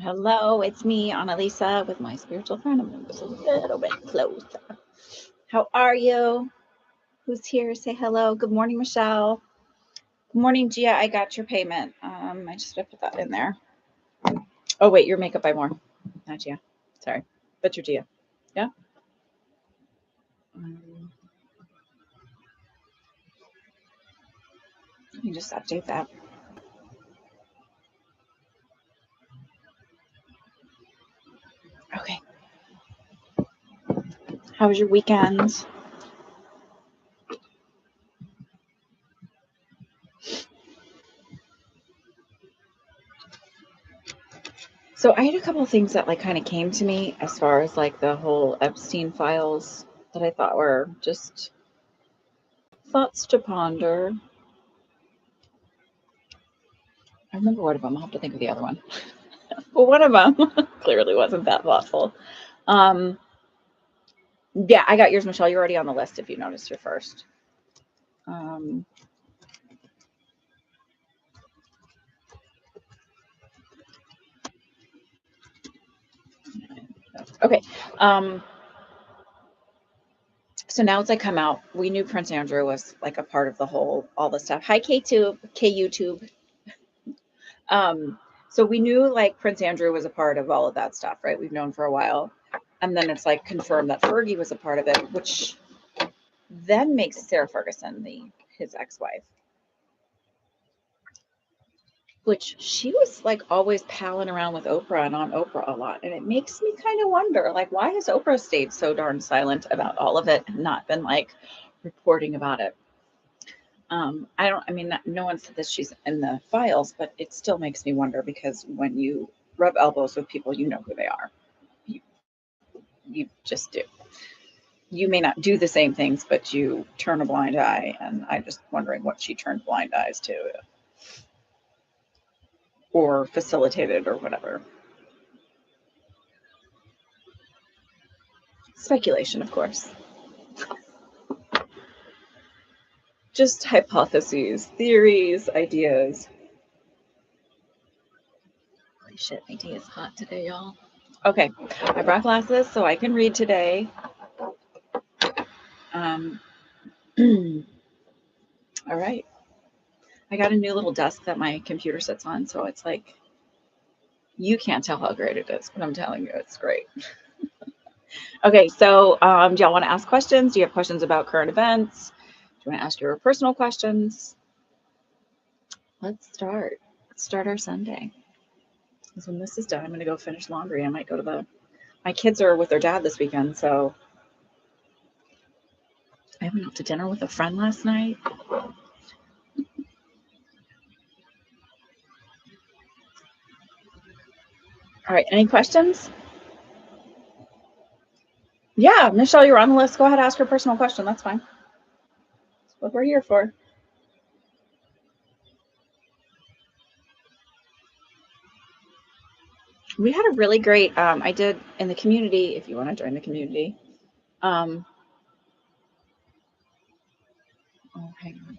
Hello, it's me, Annalisa, with my spiritual friend. I'm going to get a little bit closer. How are you? Who's here? Say hello. Good morning, Michelle. Good morning, Gia. I got your payment. I just have to put that in there. Oh, wait, your makeup by More. Not Gia. Sorry. But your Gia. Yeah? Let me just update that. Okay. How was your weekend? So I had a couple of things that kind of came to me as far as the whole Epstein files that I thought were just thoughts to ponder. I remember one of them. I'll have to think of the other one. Well, one of them clearly wasn't that thoughtful. Yeah, I got yours, Michelle. You're already on the list if you noticed your first. Okay. So now as I come out, we knew Prince Andrew was a part of all the stuff. Hi, KYouTube. So we knew Prince Andrew was a part of all of that stuff, right? We've known for a while. And then it's confirmed that Fergie was a part of it, which then makes Sarah Ferguson his ex-wife. Which she was always palling around with Oprah and on Oprah a lot. And it makes me kind of wonder, why has Oprah stayed so darn silent about all of it and not been reporting about it? No one said that she's in the files, but it still makes me wonder because when you rub elbows with people, you know who they are. You just do. You may not do the same things, but you turn a blind eye. And I'm just wondering what she turned blind eyes to or facilitated or whatever. Speculation, of course. Just hypotheses, theories, ideas. Holy shit, my tea is hot today, y'all. Okay, I brought glasses so I can read today. All right. I got a new little desk that my computer sits on, so it's you can't tell how great it is, but I'm telling you, it's great. Okay, so do y'all want to ask questions? Do you have questions about current events? Do you want to ask your personal questions? Let's start. Let's start our Sunday. Because when this is done, I'm going to go finish laundry. I might go to my kids are with their dad this weekend, so I went out to dinner with a friend last night. All right, any questions? Yeah, Michelle, you're on the list. Go ahead, ask your personal question. That's fine. That's what we're here for. We had a really great, I did in the community, if you want to join the community. Oh, hang on.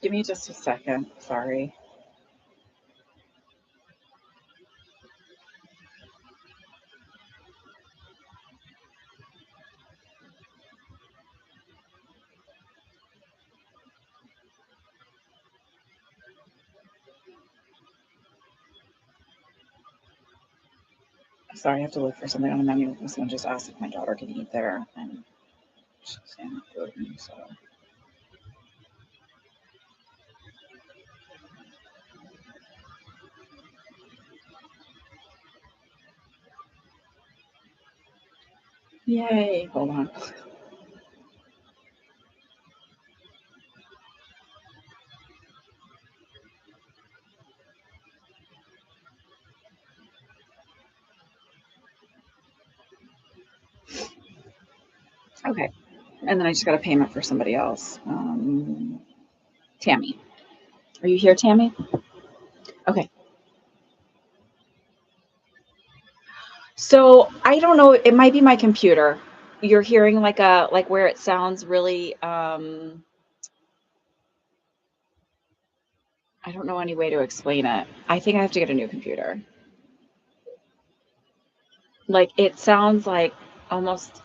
Give me just a second. Sorry. Sorry, I have to look for something on the menu. Someone just asked if my daughter could eat there, and she's saying gluten, so. Yay. Hold on. Okay. And then I just got a payment for somebody else. Tammy. Are you here, Tammy? Okay. So I don't know. It might be my computer. You're hearing like where it sounds really. I don't know any way to explain it. I think I have to get a new computer. Like it sounds like almost,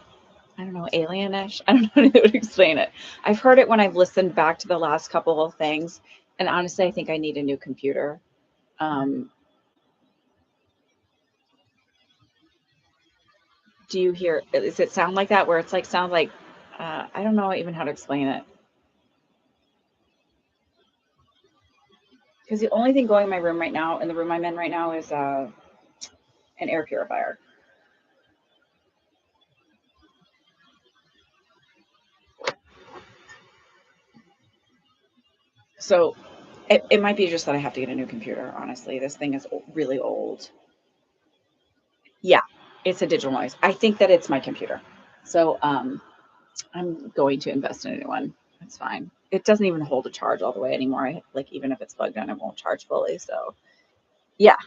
I don't know, alienish. I don't know how to explain it. I've heard it when I've listened back to the last couple of things, and honestly, I think I need a new computer. Um, do you hear? Does it sound like that? Where it's like sounds like I don't know even how to explain it. Because the only thing going in my room right now, in the room I'm in right now, is an air purifier. So it might be just that I have to get a new computer. Honestly, this thing is really old. Yeah, it's a digital noise. I think that it's my computer. So I'm going to invest in a new one. It's fine. It doesn't even hold a charge all the way anymore. Like even if it's plugged in, it won't charge fully. So yeah,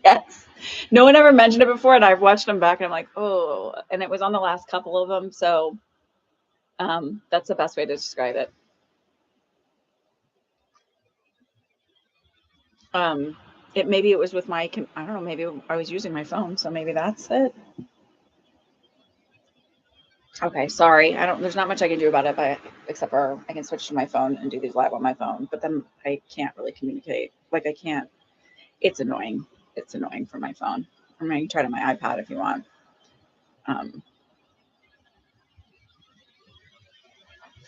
yes. No one ever mentioned it before, and I've watched them back, and I'm like, oh, and it was on the last couple of them. So that's the best way to describe it. Um, maybe it was with my I don't know. Maybe I was using my phone, so maybe that's it. Okay, sorry. I don't. There's not much I can do about it, but except for I can switch to my phone and do these live on my phone. But then I can't really communicate. Like I can't. It's annoying. It's annoying for my phone. I mean, you can try it on my iPad if you want. Um,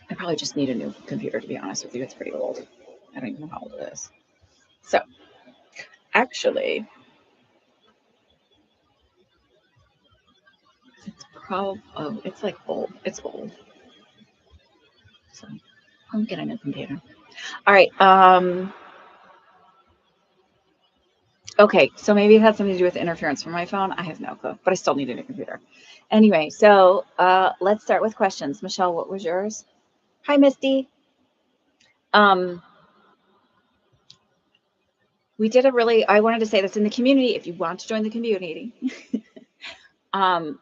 I probably just need a new computer to be honest with you. It's pretty old. I don't even know how old it is. So actually, it's probably it's like old. It's old. So I'm getting a computer. All right. Okay, so maybe it had something to do with interference from my phone. I have no clue, but I still need a new computer. Anyway, so let's start with questions. Michelle, what was yours? Hi, Misty. Um, we did a really, I wanted to say this in the community. If you want to join the community, um,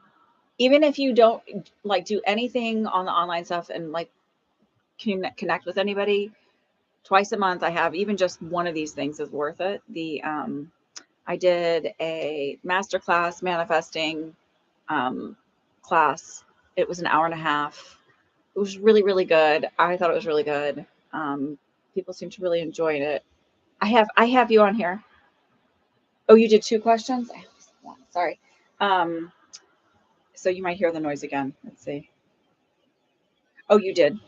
even if you don't like do anything on the online stuff and like connect with anybody, twice a month I have even just one of these things is worth it. I did a masterclass manifesting um, class. It was an hour and a half. It was really, really good. I thought it was really good. People seem to really enjoy it. I have you on here. Oh, you did two questions? I only said one. Sorry. Um, so you might hear the noise again. Let's see. Oh, you did.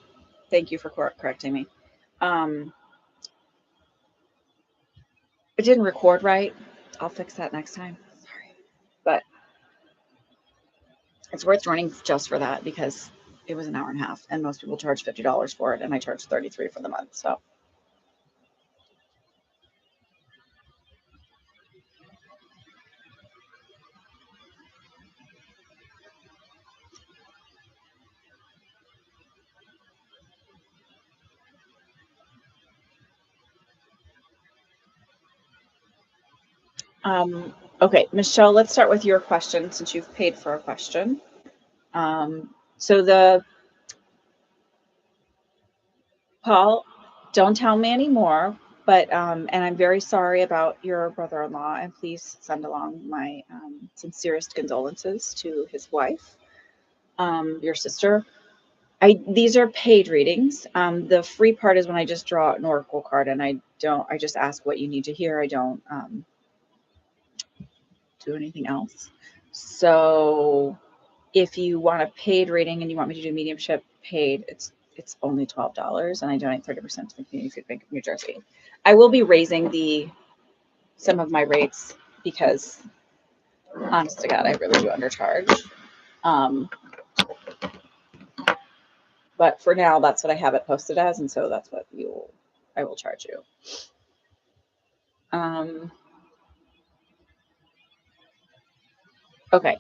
Thank you for correcting me. Um, it didn't record right. I'll fix that next time. Sorry. But it's worth joining just for that because it was an hour and a half and most people charge $50 for it and I charge 33 for the month. So okay, Michelle, let's start with your question since you've paid for a question. So the Paul, don't tell me anymore, but and I'm very sorry about your brother-in-law, and please send along my sincerest condolences to his wife, your sister. These are paid readings. The free part is when I just draw an oracle card, and I just ask what you need to hear. I don't do anything else. So if you want a paid reading and you want me to do mediumship paid, it's only $12, and I donate 30% to the Community Food Bank of New Jersey. I will be raising some of my rates because, honest to God, I really do undercharge. Um, but for now, that's what I have it posted as, and so that's what I will charge you. Um, okay.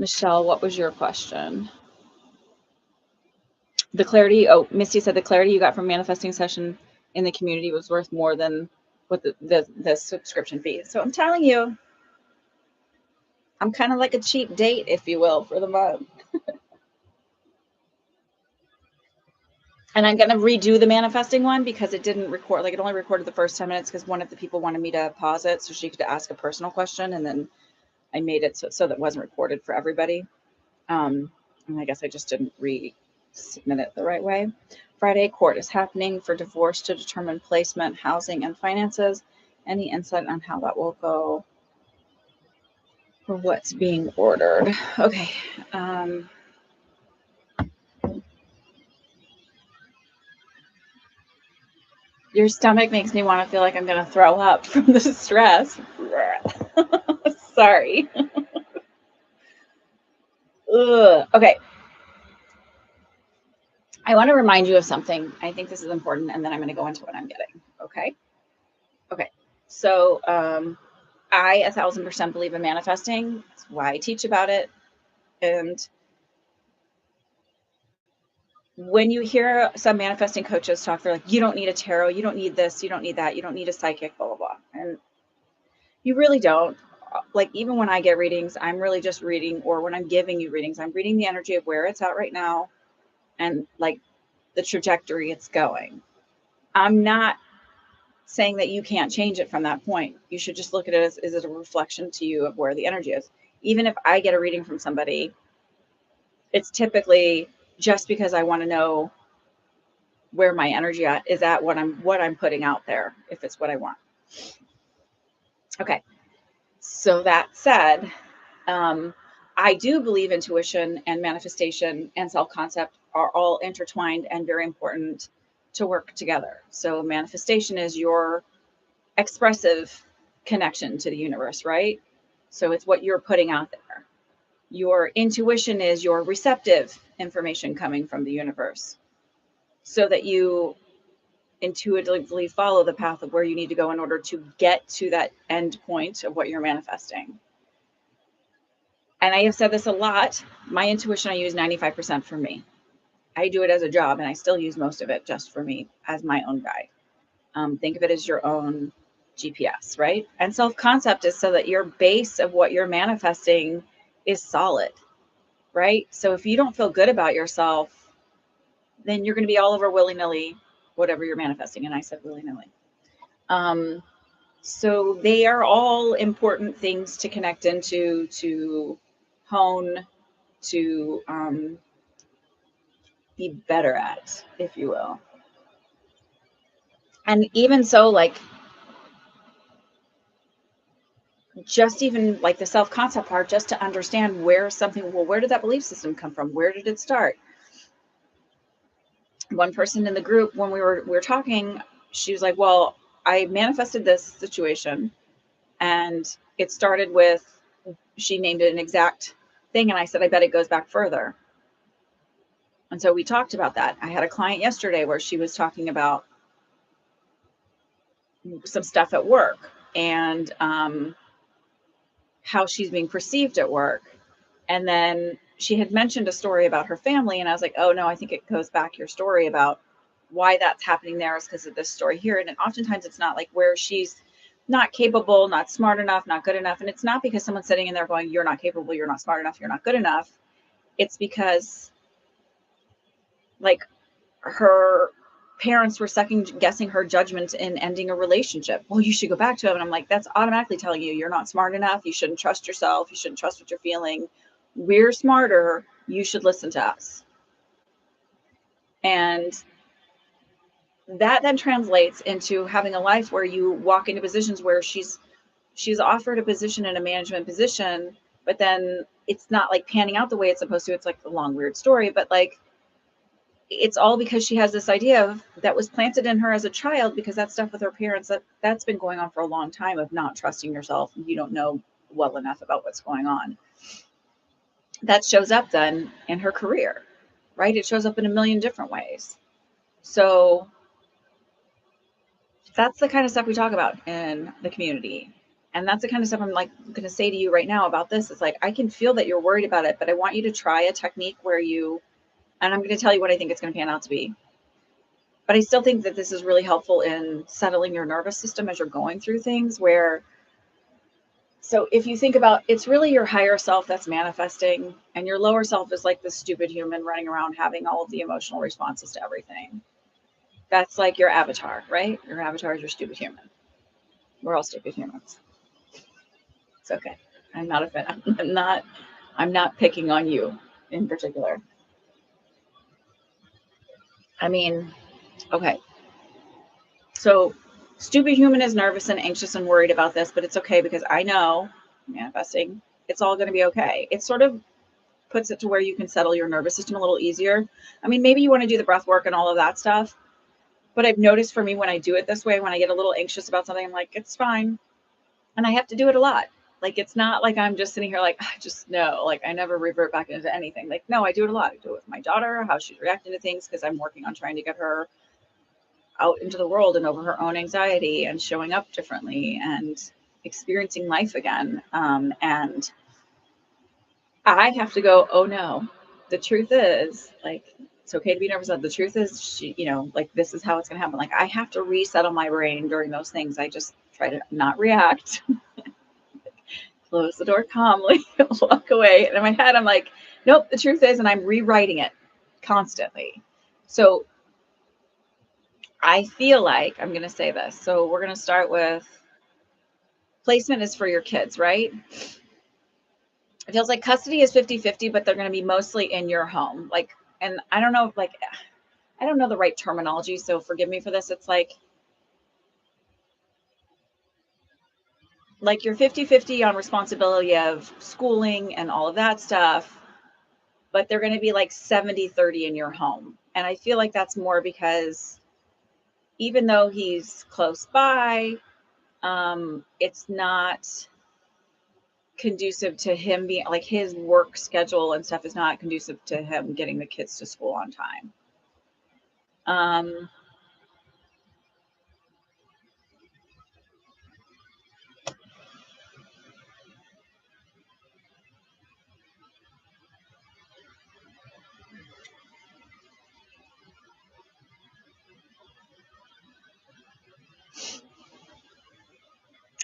Michelle, what was your question? The clarity. Oh, Misty said the clarity you got from manifesting session in the community was worth more than what the subscription fee. So I'm telling you, I'm kind of like a cheap date, if you will, for the month. And I'm going to redo the manifesting one because it didn't record, like it only recorded the first 10 minutes because one of the people wanted me to pause it so she could ask a personal question. And then I made it so that it wasn't recorded for everybody. And I guess I just didn't resubmit it the right way. Friday, court is happening for divorce to determine placement, housing, and finances. Any insight on how that will go or what's being ordered? Okay. Your stomach makes me want to feel like I'm going to throw up from the stress. Sorry. Ugh. Okay. I want to remind you of something. I think this is important, and then I'm going to go into what I'm getting. Okay. Okay. So, I 1000% believe in manifesting. That's why I teach about it. And when you hear some manifesting coaches talk, they're like, you don't need a tarot, you don't need this, you don't need that, you don't need a psychic, blah, blah, blah. And you really don't. Like, even when I get readings, I'm really just reading, or when I'm giving you readings, I'm reading the energy of where it's at right now and like the trajectory it's going. I'm not saying that you can't change it from that point. You should just look at it as, is it a reflection to you of where the energy is? Even if I get a reading from somebody, it's typically just because I want to know where my energy is at what I'm putting out there, if it's what I want. Okay. So that said, I do believe intuition and manifestation and self-concept are all intertwined and very important to work together. So manifestation is your expressive connection to the universe, right? So it's what you're putting out there. Your intuition is your receptive information coming from the universe so that you intuitively follow the path of where you need to go in order to get to that end point of what you're manifesting. And I have said this a lot. My intuition, I use 95% for me. I do it as a job and I still use most of it just for me as my own guide. Think of it as your own GPS, right? And self-concept is so that your base of what you're manifesting is solid, right? So if you don't feel good about yourself, then you're going to be all over willy-nilly, whatever you're manifesting. And I said willy-nilly. So they are all important things to connect into, to hone, to be better at, if you will. And even so, like, just even like the self-concept part, just to understand where something, well, where did that belief system come from? Where did it start? One person in the group, when we were talking, she was like, well, I manifested this situation and it started with, she named it an exact thing. And I said, I bet it goes back further. And so we talked about that. I had a client yesterday where she was talking about some stuff at work and how she's being perceived at work. And then she had mentioned a story about her family. And I was like, oh, no, I think it goes back your story about why that's happening there is because of this story here. And oftentimes it's not like where she's not capable, not smart enough, not good enough. And it's not because someone's sitting in there going, you're not capable, you're not smart enough, you're not good enough. It's because like her parents were second guessing her judgment in ending a relationship. Well, you should go back to him. And I'm like, that's automatically telling you you're not smart enough. You shouldn't trust yourself. You shouldn't trust what you're feeling. We're smarter. You should listen to us. And that then translates into having a life where you walk into positions where she's offered a position in a management position, but then it's not like panning out the way it's supposed to. It's like a long, weird story, but like, it's all because she has this idea of that was planted in her as a child, because that stuff with her parents, that's been going on for a long time of not trusting yourself. You don't know well enough about what's going on. That shows up then in her career, right? It shows up in a million different ways. So that's the kind of stuff we talk about in the community. And that's the kind of stuff I'm like going to say to you right now about this. It's like, I can feel that you're worried about it, but I want you to try a technique where you, and I'm going to tell you what I think it's going to pan out to be. But I still think that this is really helpful in settling your nervous system as you're going through things where, so if you think about, it's really your higher self that's manifesting, and your lower self is like the stupid human running around having all of the emotional responses to everything. That's like your avatar, right? Your avatar is your stupid human. We're all stupid humans. It's okay. I'm not a fan. I'm not picking on you in particular. I mean, okay. So stupid human is nervous and anxious and worried about this, but it's okay because I know manifesting, it's all going to be okay. It sort of puts it to where you can settle your nervous system a little easier. I mean, maybe you want to do the breath work and all of that stuff, but I've noticed for me when I do it this way, when I get a little anxious about something, I'm like, it's fine. And I have to do it a lot. Like, it's not like I'm just sitting here like, I just know, like, I never revert back into anything. Like, no, I do it a lot. I do it with my daughter, how she's reacting to things, because I'm working on trying to get her out into the world and over her own anxiety and showing up differently and experiencing life again. And I have to go, oh no, the truth is, like, it's okay to be nervous. The truth is, like, this is how it's going to happen. Like, I have to resettle my brain during those things. I just try to not react, close the door calmly, walk away. And in my head, I'm like, nope, the truth is, and I'm rewriting it constantly. So I feel like I'm going to say this. So we're going to start with placement is for your kids, right? It feels like custody is 50-50, but they're going to be mostly in your home. Like, and I don't know, like, I don't know the right terminology, so forgive me for this. It's like you're 50-50 on responsibility of schooling and all of that stuff, but they're going to be like 70-30 in your home. And I feel like that's more because even though he's close by, it's not conducive to him being like his work schedule and stuff is not conducive to him getting the kids to school on time. Um,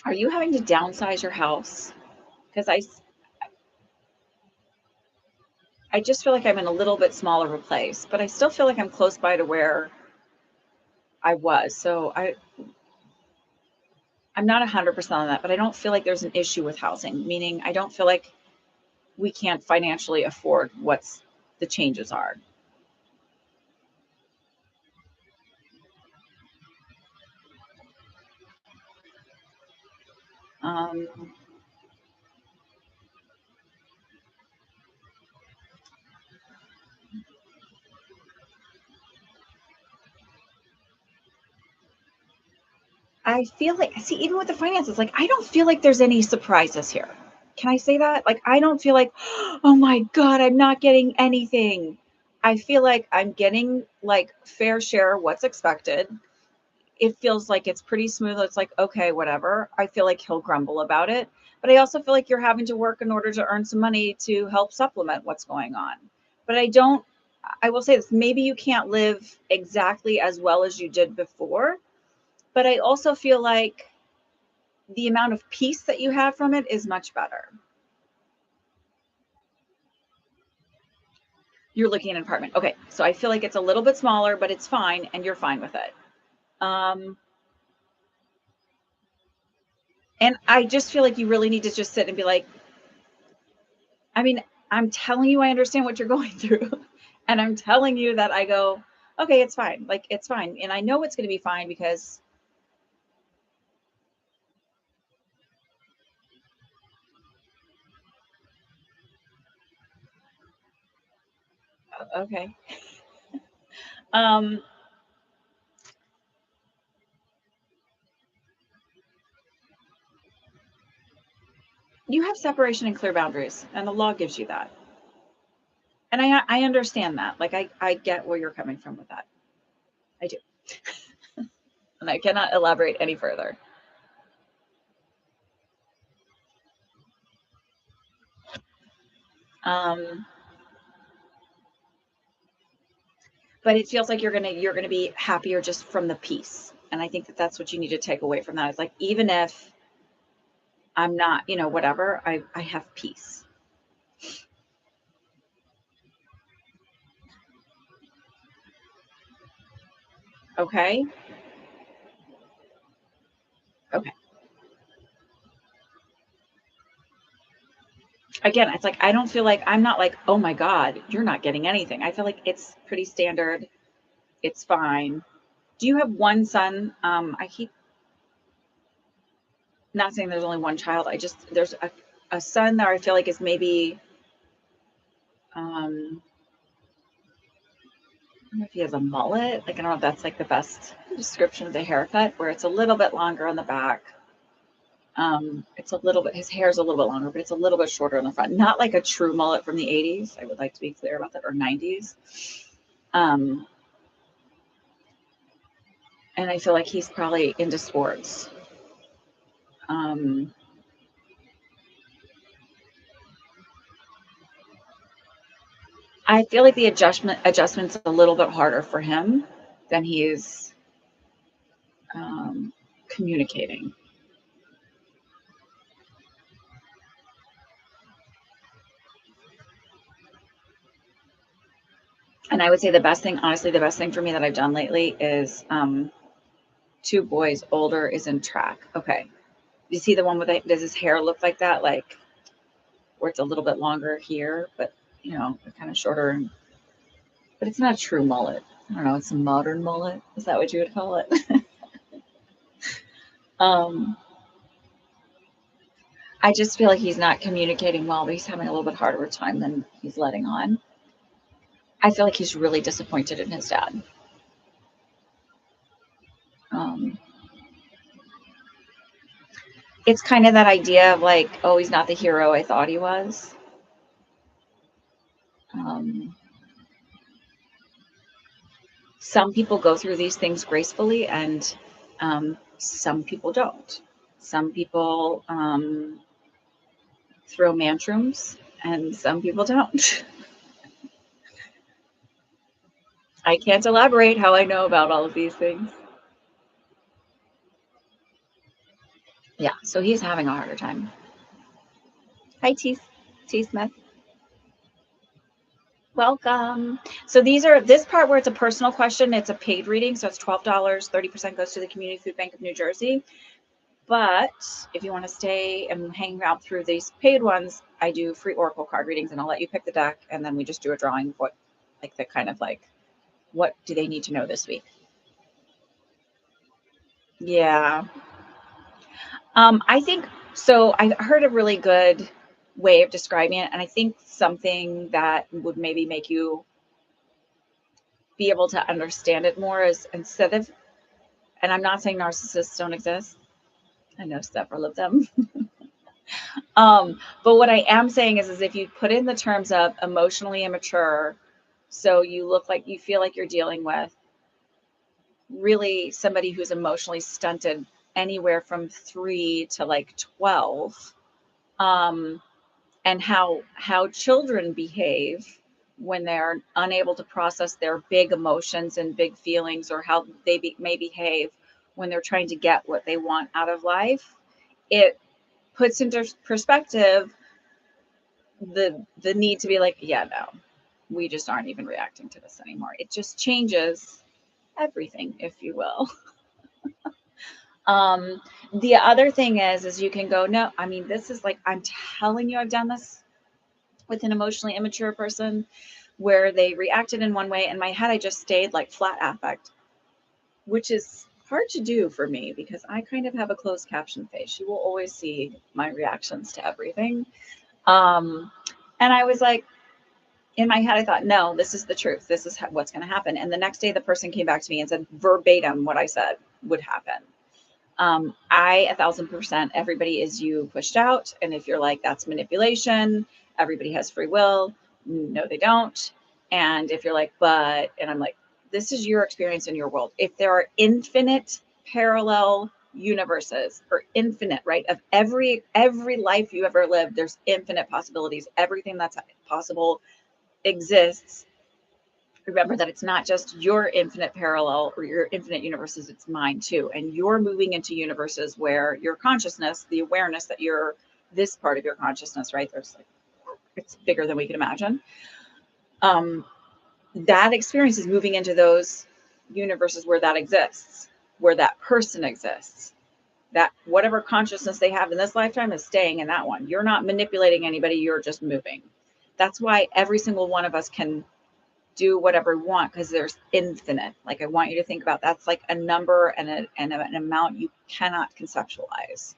are you having to downsize your house? Because I just feel like I'm in a little bit smaller of a place, but I still feel like I'm close by to where I was. So I'm not 100% on that, but I don't feel like there's an issue with housing, meaning I don't feel like we can't financially afford what's the changes are. Um, I feel like, see, even with the finances, like, I don't feel like there's any surprises here. Can I say that? Like, I don't feel like, oh my God, I'm not getting anything. I feel like I'm getting like fair share what's expected. It feels like it's pretty smooth. It's like, okay, whatever. I feel like he'll grumble about it. But I also feel like you're having to work in order to earn some money to help supplement what's going on. But I will say this, maybe you can't live exactly as well as you did before, but I also feel like the amount of peace that you have from it is much better. You're looking at an apartment. Okay. So I feel like it's a little bit smaller, but it's fine and you're fine with it. Um, and I just feel like you really need to just sit and be like, I mean, I'm telling you, I understand what you're going through. And I'm telling you that I go, okay, it's fine. Like, it's fine. And I know it's going to be fine because, okay. Um, you have separation and clear boundaries, and the law gives you that. And I understand that. Like, I get where you're coming from with that. I do. And I cannot elaborate any further. But it feels like you're gonna be happier just from the peace. And I think that that's what you need to take away from that. It's like, even if I'm not, whatever, I have peace. Okay. Okay. Again, it's like, I don't feel like, I'm not like, oh my God, you're not getting anything. I feel like it's pretty standard. It's fine. Do you have one son? I keep not saying there's only one child. There's a son that I feel like is maybe, I don't know if he has a mullet. Like, I don't know if that's like the best description of the haircut, where it's a little bit longer on the back. It's a little bit, his hair is a little bit longer, but it's a little bit shorter on the front. Not like a true mullet from the 80s. I would like to be clear about that, or 90s. Um, and I feel like he's probably into sports. Um, I feel like the adjustment's a little bit harder for him than he's um, communicating. And I would say the best thing, honestly, the best thing for me that I've done lately is two boys older is in track. Okay. You see the one with does his hair look like that? Like, where it's a little bit longer here, but kind of shorter. But it's not a true mullet. I don't know. It's a modern mullet. Is that what you would call it? um, I just feel like he's not communicating well, but he's having a little bit harder time than he's letting on. I feel like he's really disappointed in his dad. Um, it's kind of that idea of like, oh, he's not the hero I thought he was. Um, some people go through these things gracefully, and some people don't. Some people throw tantrums, and some people don't. I can't elaborate how I know about all of these things. Yeah, so he's having a harder time. Hi, T Smith. Welcome. So this part where it's a personal question, it's a paid reading, so it's $12. 30% goes to the Community Food Bank of New Jersey. But if you want to stay and hang out through these paid ones, I do free oracle card readings, and I'll let you pick the deck, and then we just do a drawing of what, like, the kind of like, what do they need to know this week? Yeah. I think so. I heard a really good way of describing it, and I think something that would maybe make you be able to understand it more is, instead of, and I'm not saying narcissists don't exist. I know several of them. But what I am saying is if you put in the terms of emotionally immature, so you feel like you're dealing with really somebody who's emotionally stunted, anywhere from 3 to like 12, and how children behave when they're unable to process their big emotions and big feelings, or how they may behave when they're trying to get what they want out of life. It puts into perspective the need to be like, yeah, no, we just aren't even reacting to this anymore. It just changes everything, if you will. um the other thing is you can go, no, I mean, this is like, I'm telling you, I've done this with an emotionally immature person where they reacted in one way. In my head, I just stayed like flat affect, which is hard to do for me because I kind of have a closed caption face. You will always see my reactions to everything. Um, and I was like, in my head, I thought, no, this is the truth. This is what's going to happen. And the next day, the person came back to me and said verbatim what I said would happen. I 1,000%, everybody is you pushed out. And if you're like, that's manipulation, everybody has free will. No, they don't. And if you're like, and I'm like, this is your experience in your world. If there are infinite parallel universes, or infinite, right, of every life you ever lived, there's infinite possibilities. Everything that's possible exists, remember that it's not just your infinite parallel or your infinite universes, it's mine too. And you're moving into universes where your consciousness, the awareness that you're this part of your consciousness, right? There's like, it's bigger than we can imagine. That experience is moving into those universes where that exists, where that person exists. That whatever consciousness they have in this lifetime is staying in that one. You're not manipulating anybody, you're just moving. That's why every single one of us can do whatever we want, because there's infinite. Like, I want you to think about that's like a number and an amount you cannot conceptualize.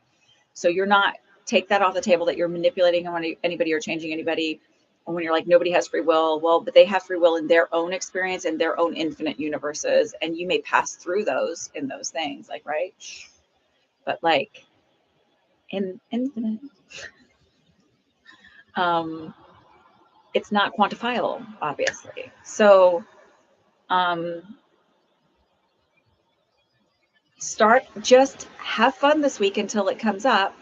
So you're not, take that off the table that you're manipulating anybody or changing anybody. And when you're like, nobody has free will, well, but they have free will in their own experience and their own infinite universes. And you may pass through those in those things, like, right? But like in infinite, it's not quantifiable, obviously. So just have fun this week until it comes up.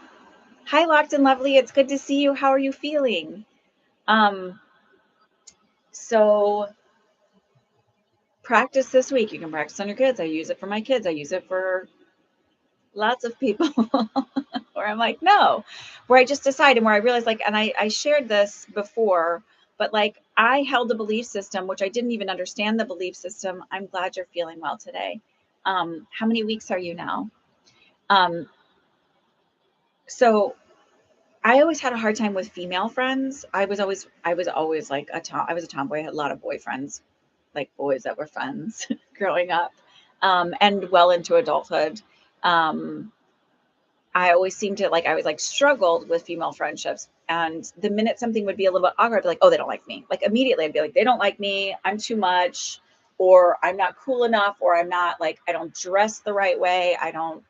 Hi, Locked and Lovely. It's good to see you. How are you feeling? So practice this week. You can practice on your kids. I use it for my kids. I use it for lots of people where I'm like, no, where I just decide, and where I realized, like, and I shared this before, but like, I held a belief system, which I didn't even understand the belief system. I'm glad you're feeling well today. How many weeks are you now? So I always had a hard time with female friends. I was always like I was a tomboy. I had a lot of boyfriends, like boys that were friends growing up, and well into adulthood. I always seemed to, like, I was like struggled with female friendships. And the minute something would be a little bit awkward, I'd be like, oh, they don't like me. Like, immediately I'd be like, they don't like me. I'm too much, or I'm not cool enough, or I'm not, like, I don't dress the right way. I'm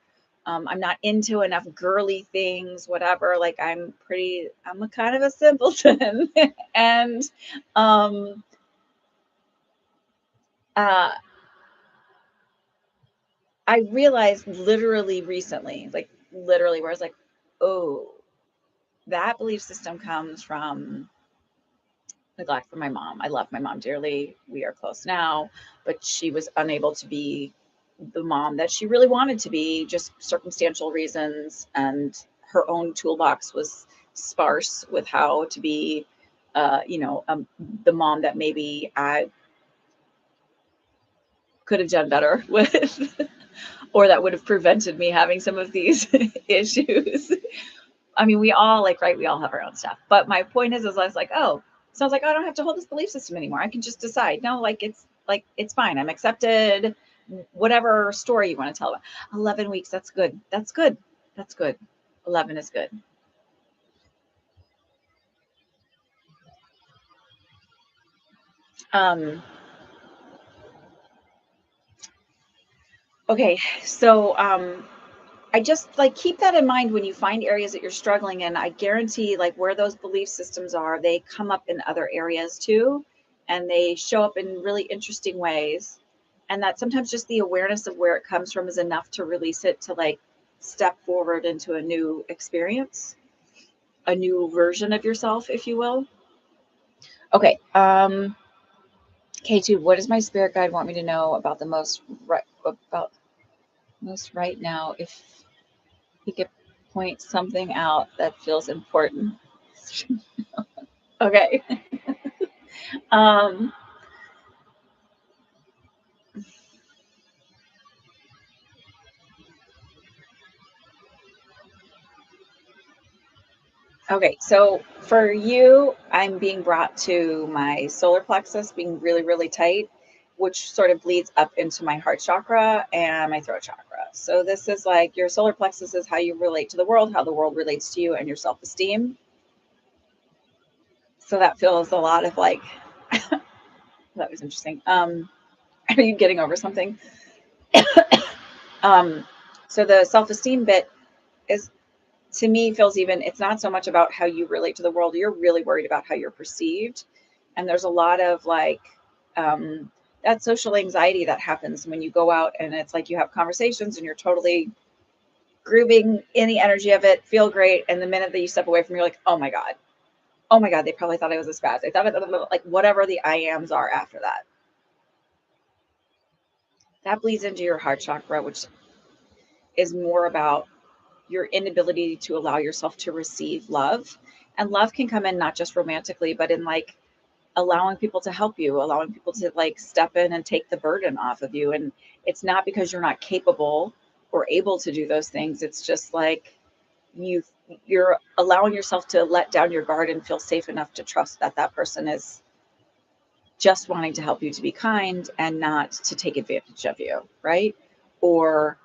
not into enough girly things, whatever. Like, I'm a kind of a simpleton. And, I realized literally recently, like literally, where I was like, oh, that belief system comes from neglect from my mom. I love my mom dearly. We are close now, but she was unable to be the mom that she really wanted to be, just circumstantial reasons. And her own toolbox was sparse with how to be, the mom that maybe I could have done better with, or that would have prevented me having some of these issues. I mean, we all, like, right, we all have our own stuff. But my point is I was like, oh, sounds like I don't have to hold this belief system anymore. I can just decide, no, like, it's fine. I'm accepted. Whatever story you want to tell about. 11 weeks. That's good. That's good. That's good. 11 is good. Okay. So, I just, like, keep that in mind when you find areas that you're struggling in. I guarantee, like, where those belief systems are, they come up in other areas too, and they show up in really interesting ways. And that sometimes just the awareness of where it comes from is enough to release it, to like step forward into a new experience, a new version of yourself, if you will. Okay. K2, what does my spirit guide want me to know about most right now? If he could point something out that feels important. Okay. Okay, so for you, I'm being brought to my solar plexus being really, really tight, which sort of bleeds up into my heart chakra and my throat chakra. So this is like, your solar plexus is how you relate to the world, how the world relates to you, and your self-esteem. So that feels a lot of like, that was interesting. Are you getting over something? So the self-esteem bit is, to me, feels even, it's not so much about how you relate to the world. You're really worried about how you're perceived. And there's a lot of like, that social anxiety that happens when you go out and it's like you have conversations and you're totally grooving in the energy of it, feel great. And the minute that you step away from, you're like, oh my God, Oh my God, they probably thought I was a spaz. They thought like whatever the I ams are after that. That bleeds into your heart chakra, which is more about your inability to allow yourself to receive love. And love can come in not just romantically, but in like allowing people to help you, allowing people to like step in and take the burden off of you. And it's not because you're not capable or able to do those things. It's just like you you're allowing yourself to let down your guard and feel safe enough to trust that that person is just wanting to help you to be kind and not to take advantage of you, right? Or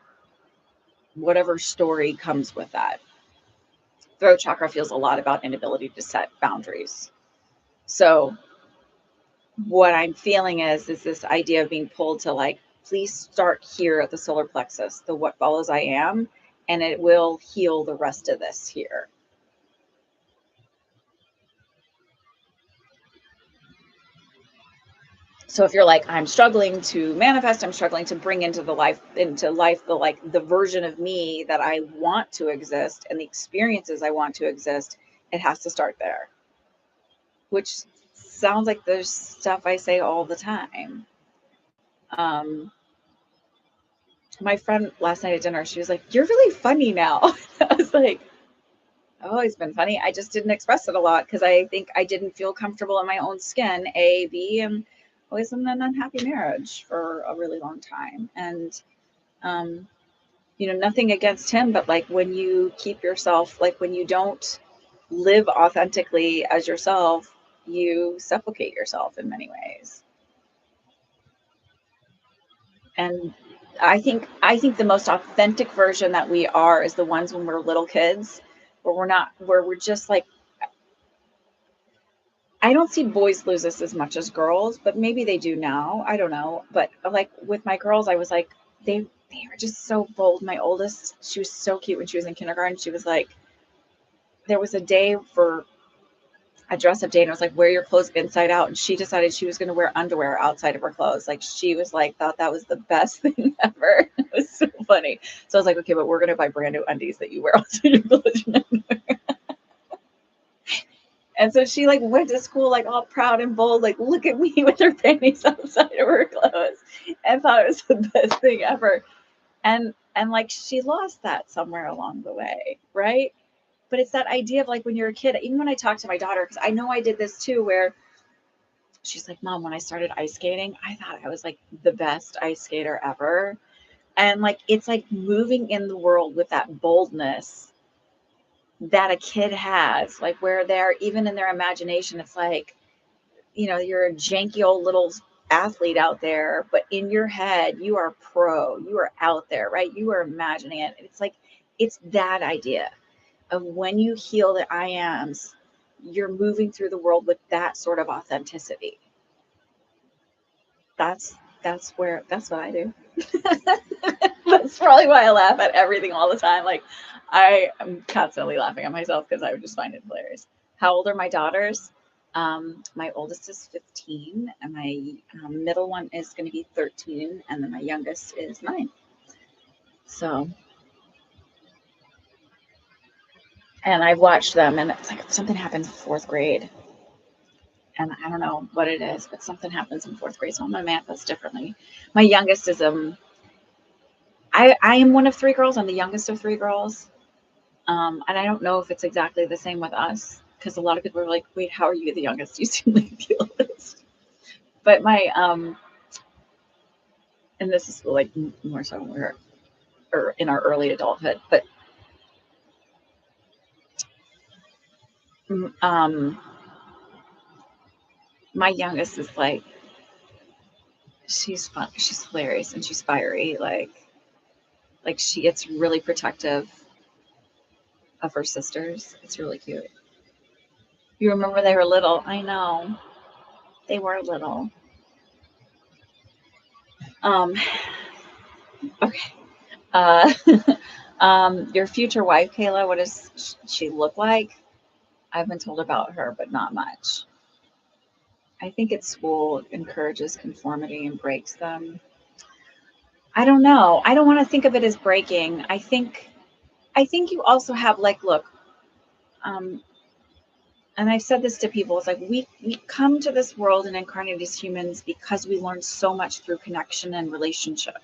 whatever story comes with that. Throat chakra feels a lot about inability to set boundaries. So what I'm feeling is this idea of being pulled to like, please start here at the solar plexus, the what follows I am, and it will heal the rest of this here. So if you're like, I'm struggling to manifest, I'm struggling to bring into life the like the version of me that I want to exist and the experiences I want to exist, it has to start there. Which sounds like there's stuff I say all the time. Um, my friend last night at dinner, she was like, "You're really funny now." I was like, "I've always been funny. I just didn't express it a lot because I think I didn't feel comfortable in my own skin. A, B, and I was in an unhappy marriage for a really long time. And, um, nothing against him, but like when you keep yourself, like when you don't live authentically as yourself, you suffocate yourself in many ways. And I think the most authentic version that we are is the ones when we're little kids, where we're just like, I don't see boys lose this as much as girls, but maybe they do now. I don't know. But like with my girls, I was like, they were just so bold. My oldest, she was so cute when she was in kindergarten. She was like, there was a day for a dress up day, and it was like, wear your clothes inside out. And she decided she was going to wear underwear outside of her clothes. Like she was like, thought that was the best thing ever. It was so funny. So I was like, okay, but we're going to buy brand new undies that you wear outside your clothes. And so she like went to school like all proud and bold, like look at me with her panties outside of her clothes, and thought it was the best thing ever. And like she lost that somewhere along the way, right? But it's that idea of like when you're a kid, even when I talk to my daughter, because I know I did this too, where she's like, Mom, when I started ice skating, I thought I was like the best ice skater ever. And like it's like moving in the world with that boldness that a kid has, like where they're even in their imagination, it's like, you're a janky old little athlete out there, but in your head, you are pro, you are out there, right? You are imagining it. It's like, it's that idea of when you heal the I ams, you're moving through the world with that sort of authenticity. That's, that's what I do. That's probably why I laugh at everything all the time. Like, I am constantly laughing at myself because I would just find it hilarious. How old are my daughters? My oldest is 15, and my middle one is going to be 13, and then my youngest is 9. So, and I've watched them, and it's like something happens in fourth grade, and I don't know what it is, but something happens in fourth grade, so I'm going to manifest differently. My youngest is I am one of 3 girls. I'm the youngest of 3 girls. And I don't know if it's exactly the same with us because a lot of people are like, wait, how are you the youngest? You seem like the oldest. But and this is like more so when we're or in our early adulthood, but um, my youngest is like, she's fun, she's hilarious, and she's fiery. Like she gets really protective of her sisters. It's really cute. You remember they were little? I know they were little. Um, okay. Uh, your future wife, Kayla, what does she look like? I've been told about her, but not much. I think at school encourages conformity and breaks them. I don't know. I don't want to think of it as breaking. I think you also have like, look, um, and I've said this to people, it's like we come to this world and incarnate as humans because we learn so much through connection and relationship,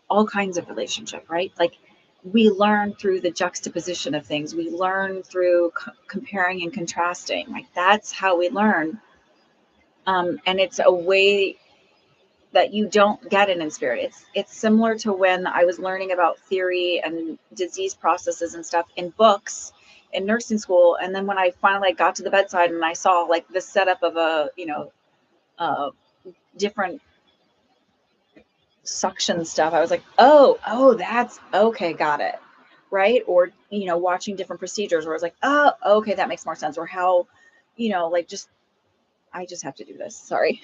all kinds of relationship, right? Like we learn through the juxtaposition of things. We learn through comparing and contrasting. Like that's how we learn. And it's a way that you don't get it in spirit. It's similar to when I was learning about theory and disease processes and stuff in books in nursing school. And then when I finally got to the bedside and I saw like the setup of a, different suction stuff, I was like, oh, that's okay, got it. Right. Or, watching different procedures where I was like, oh, okay, that makes more sense. Or how, like I just have to do this. Sorry.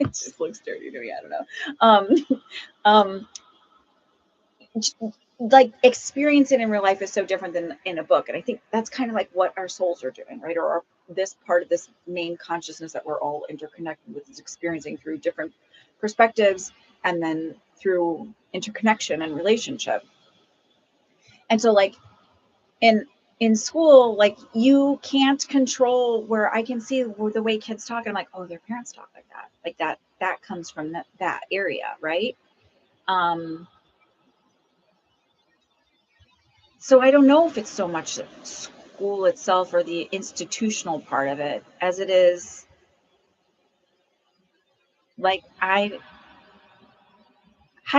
It just looks dirty to me. I don't know. Um, like experiencing in real life is so different than in a book. And I think that's kind of like what our souls are doing, right? Or this part of this main consciousness that we're all interconnected with is experiencing through different perspectives and then through interconnection and relationship. And so like in school, like you can't control where I can see the way kids talk. And I'm like, oh, their parents talk like that. Like that comes from that area, right? Um, So I don't know if it's so much school itself or the institutional part of it as it is like hi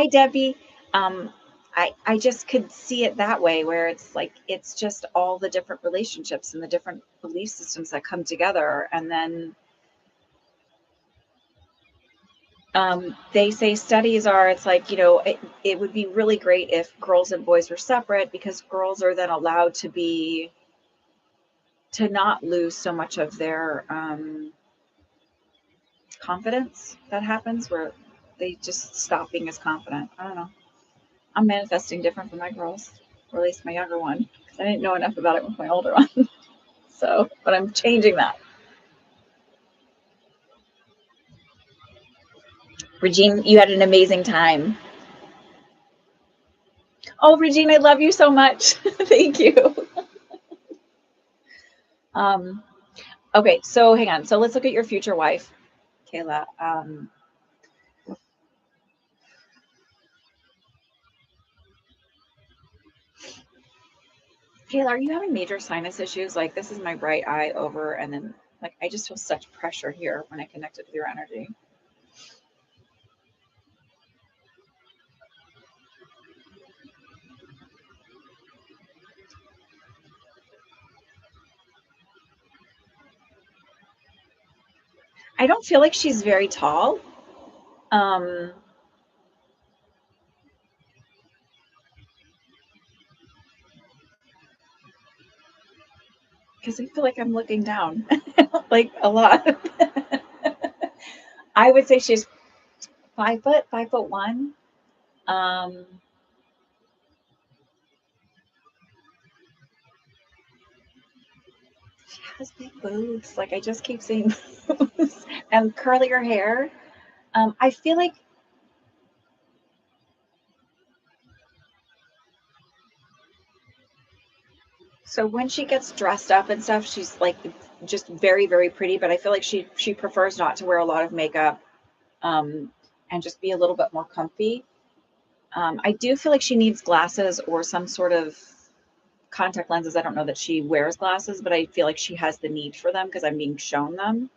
Debbie. Um, I just could see it that way where it's like it's just all the different relationships and the different belief systems that come together. And then they say studies are, it's like, it would be really great if girls and boys were separate because girls are then allowed to not lose so much of their confidence that happens where they just stop being as confident. I don't know. I'm manifesting different from my girls, or at least my younger one, because I didn't know enough about it with my older one. So, but I'm changing that. Regine, you had an amazing time. Oh, Regine, I love you so much. Thank you. Um, okay, so hang on. So let's look at your future wife, Kayla. Kayla, are you having major sinus issues? Like this is my right eye over, and then like I just feel such pressure here when I connect it with your energy. I don't feel like she's very tall. Um, because I feel like I'm looking down like a lot. I would say she's 5 foot, 5'1". Um, she has big boobs. Like I just keep seeing boobs and curlier hair. I feel like so when she gets dressed up and stuff, she's like just very, very pretty. But I feel like she prefers not to wear a lot of makeup, um, and just be a little bit more comfy. I do feel like she needs glasses or some sort of contact lenses. I don't know that she wears glasses, but I feel like she has the need for them because I'm being shown them.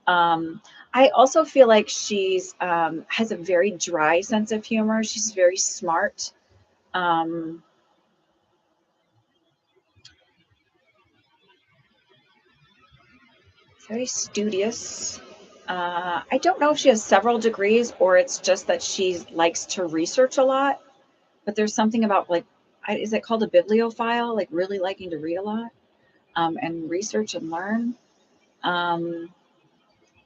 Um, I also feel like she's has a very dry sense of humor. She's very smart. Um, very studious. I don't know if she has several degrees or it's just that she likes to research a lot. But there's something about like, is it called a bibliophile? Like really liking to read a lot, and research and learn. Um,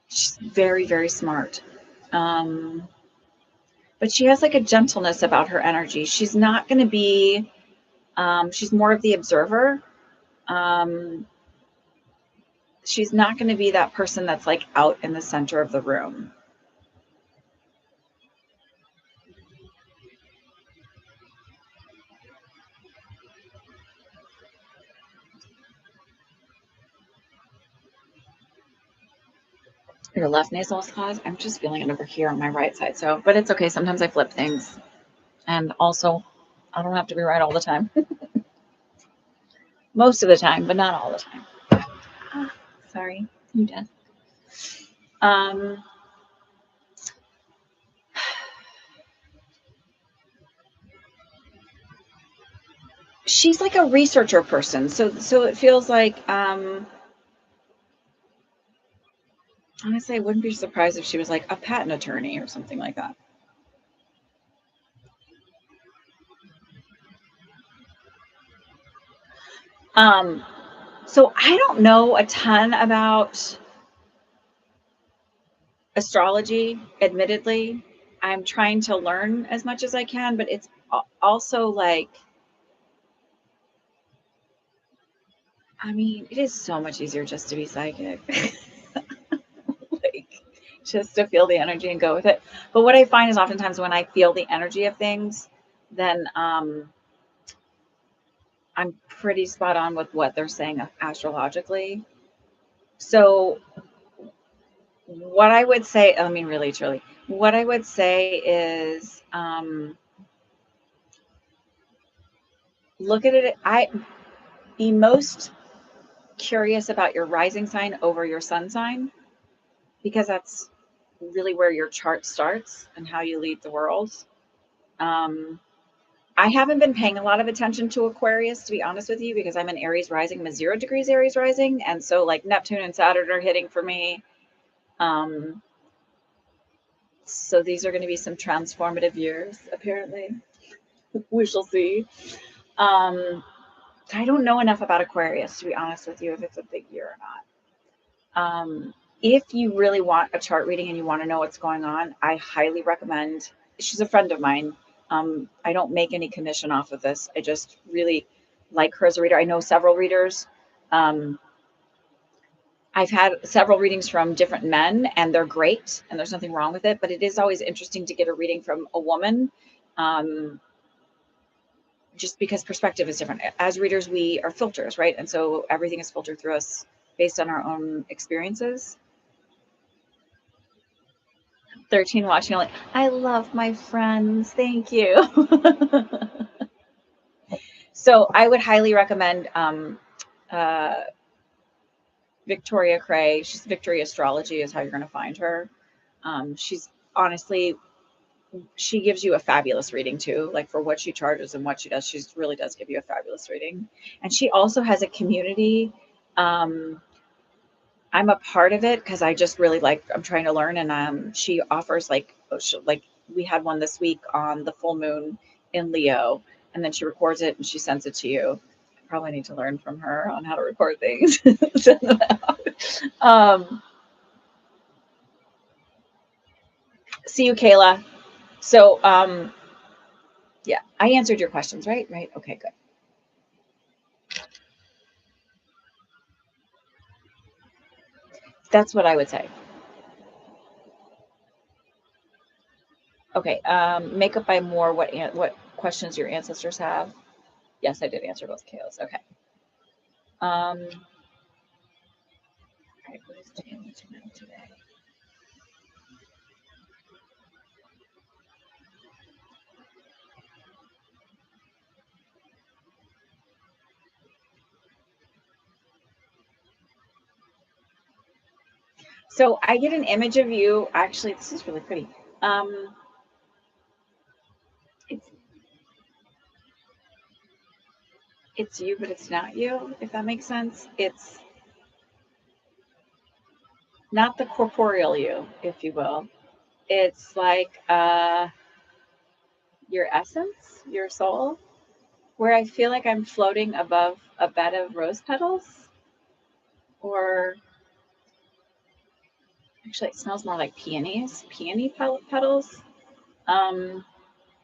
she's very, very smart. Um, but she has like a gentleness about her energy. She's not going to be, she's more of the observer. Um, she's not going to be that person that's like out in the center of the room. Your left nasal is closed. I'm just feeling it over here on my right side. So, but it's okay. Sometimes I flip things. And also, I don't have to be right all the time. Most of the time, but not all the time. Ah, sorry, you dead. Um, she's like a researcher person, so it feels like honestly, I wouldn't be surprised if she was like a patent attorney or something like that. Um, so I don't know a ton about astrology, admittedly. I'm trying to learn as much as I can, but it's also like, I mean, it is so much easier just to be psychic. Like, just to feel the energy and go with it. But what I find is oftentimes when I feel the energy of things, then I'm pretty spot on with what they're saying astrologically. So what I would say, I mean, really, truly, what I would say is look at it. I be most curious about your rising sign over your sun sign because that's really where your chart starts and how you lead the world. Um, I haven't been paying a lot of attention to Aquarius, to be honest with you, because I'm an Aries rising. I'm a 0 degrees Aries rising. And so, like, Neptune and Saturn are hitting for me. Um, so, these are going to be some transformative years, apparently. We shall see. Um, I don't know enough about Aquarius, to be honest with you, if it's a big year or not. If you really want a chart reading and you want to know what's going on, I highly recommend. She's a friend of mine. I don't make any commission off of this. I just really like her as a reader. I know several readers. Um, I've had several readings from different men, and they're great, and there's nothing wrong with it. But it is always interesting to get a reading from a woman, um, just because perspective is different. As readers, we are filters, right? And so everything is filtered through us based on our own experiences. 13 watching only. I love my friends. Thank you. So I would highly recommend uh, Victoria Cray. She's Victory Astrology is how you're going to find her. She's honestly, she gives you a fabulous reading too, like for what she charges and what she does. She really does give you a fabulous reading. And she also has a community. Um, I'm a part of it because I just really like, I'm trying to learn. And she offers like we had one this week on the full moon in Leo, and then she records it and she sends it to you. I probably need to learn from her on how to record things. Send them out. See you, Kayla. So, yeah, I answered your questions, right? Right. Okay, good. That's what I would say. Okay. Makeup by Moore. What questions your ancestors have? Yes, I did answer both Kayla's. Okay. All right, what is Jamie to know today? So I get an image of you. Actually, this is really pretty. Um, it's it's you, but it's not you. If that makes sense. It's not the corporeal you, if you will. It's like your essence, your soul, where I feel like I'm floating above a bed of rose petals, or actually, it smells more like peony petals. Um,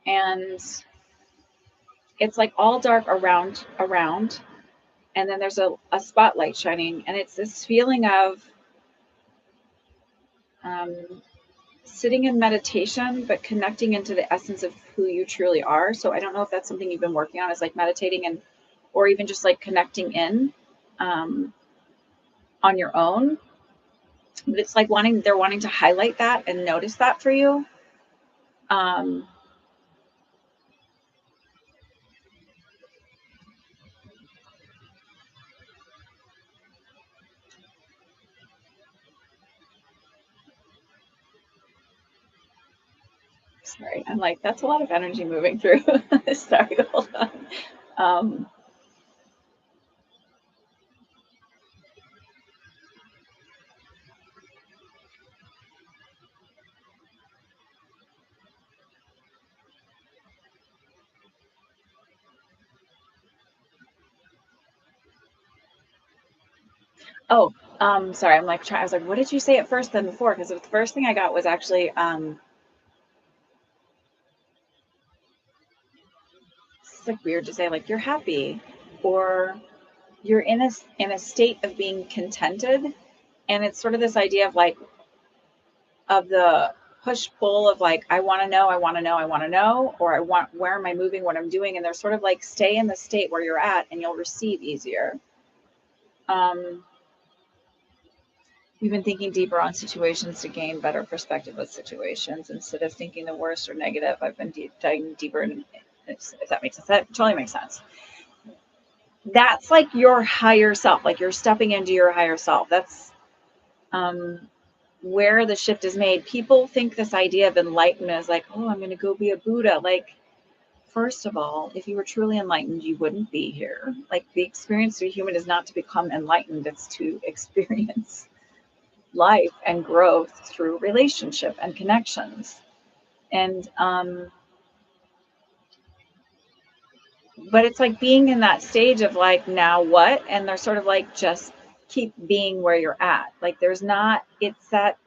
and it's like all dark around, and then there's a spotlight shining, and it's this feeling of um, sitting in meditation, but connecting into the essence of who you truly are. So I don't know if that's something you've been working on, is like meditating and, or even just like connecting in um, on your own. But it's like they're wanting to highlight that and notice that for you. Um, Sorry, I'm like, that's a lot of energy moving through. Sorry, hold on. Um, oh, sorry. I'm like, I was like, what did you say at first then before? Because the first thing I got was actually, it's like weird to say, like, you're happy or you're in a state of being contented. And it's sort of this idea of like, of the push pull of like, I want to know, I want to know, I want to know, or where am I moving, what I'm doing? And they're sort of like, stay in the state where you're at and you'll receive easier. Um, We've been thinking deeper on situations to gain better perspective of situations instead of thinking the worst or negative. I've been diving deeper in, if that makes sense. That totally makes sense. That's like your higher self, like you're stepping into your higher self. That's um, where the shift is made. People think this idea of enlightenment is like, oh, I'm going to go be a Buddha. Like, first of all, if you were truly enlightened, you wouldn't be here. Like, the experience of a human is not to become enlightened, it's to experience life and growth through relationship and connections. And, but it's like being in that stage of like, now what? And they're sort of like, just keep being where you're at. Like, there's not, it's that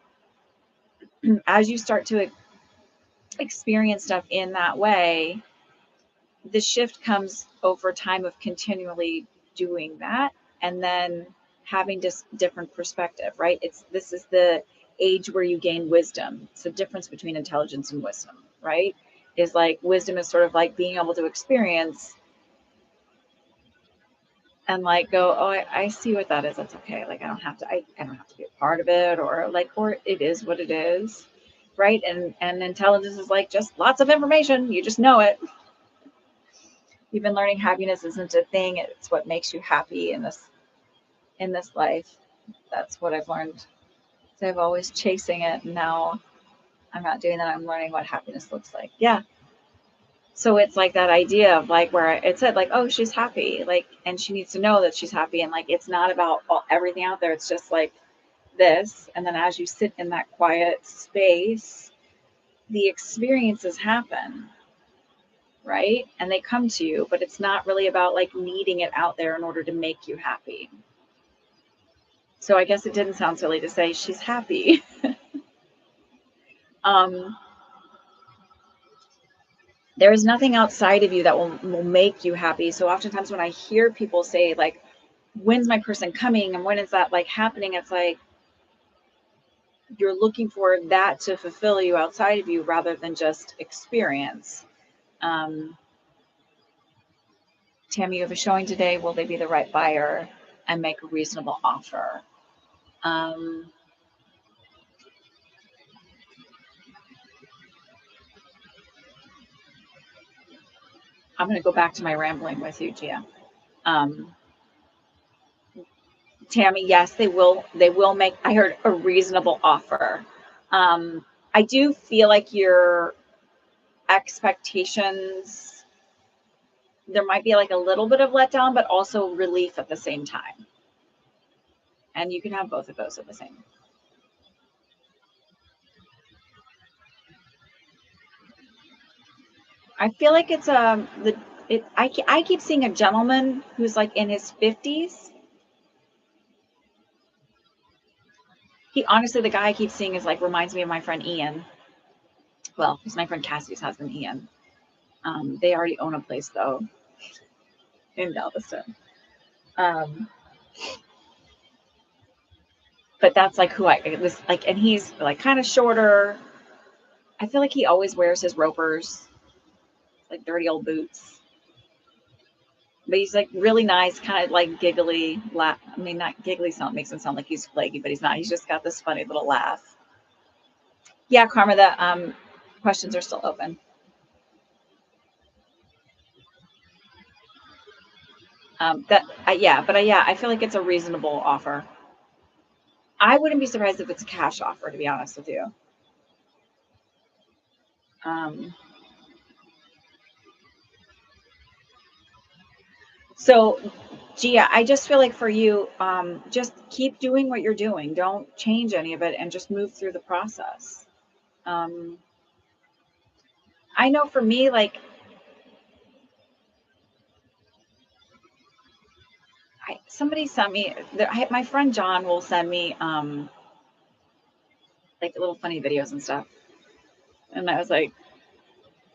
as you start to experience stuff in that way, the shift comes over time of continually doing that and then having just different perspective, right? This is the age where you gain wisdom. It's the difference between intelligence and wisdom, right? Is like wisdom is sort of like being able to experience and like go, oh, I see what that is. That's okay. Like I don't have to be a part of it, or like, or it is what it is, right? And intelligence is like just lots of information. You just know it. You've been learning happiness isn't a thing. It's what makes you happy in this life. That's what I've learned. So I've always chasing it. And now I'm not doing that. I'm learning what happiness looks like. Yeah. So it's like that idea of like where it said like, oh, she's happy, like, and she needs to know that she's happy, and like it's not about everything out there. It's just like this, and then as you sit in that quiet space, the experiences happen, right? And they come to you, but it's not really about like needing it out there in order to make you happy. So I guess it didn't sound silly to say she's happy. um, there is nothing outside of you that will make you happy. So oftentimes when I hear people say like, when's my person coming and when is that like happening, it's like you're looking for that to fulfill you outside of you rather than just experience. um, Tammy, you have a showing today. Will they be the right buyer and make a reasonable offer? um, I'm going to go back to my rambling with you, Gia. um, Tammy, yes, they will. They will make. I heard a reasonable offer. I do feel like your expectations, there might be like a little bit of letdown, but also relief at the same time. And you can have both of those at the same. I feel like it's the it. I keep seeing a gentleman who's like in his 50s. He honestly, the guy I keep seeing is like reminds me of my friend Ian. Well, he's my friend Cassie's husband, Ian. They already own a place though in Galveston. Um, but that's like who I it was like, and he's like kind of shorter. I feel like he always wears his ropers, like dirty old boots. But he's like really nice, kind of like giggly. I mean, not giggly sound makes him sound like he's flaky, but he's not. He's just got this funny little laugh. Yeah, Karma, the questions are still open. Yeah, I feel like it's a reasonable offer. I wouldn't be surprised if it's a cash offer, to be honest with you. Um, so, Gia, I just feel like for you, just keep doing what you're doing. Don't change any of it, and just move through the process. Um, I know for me, like somebody sent me. My friend John will send me like little funny videos and stuff, and I was like,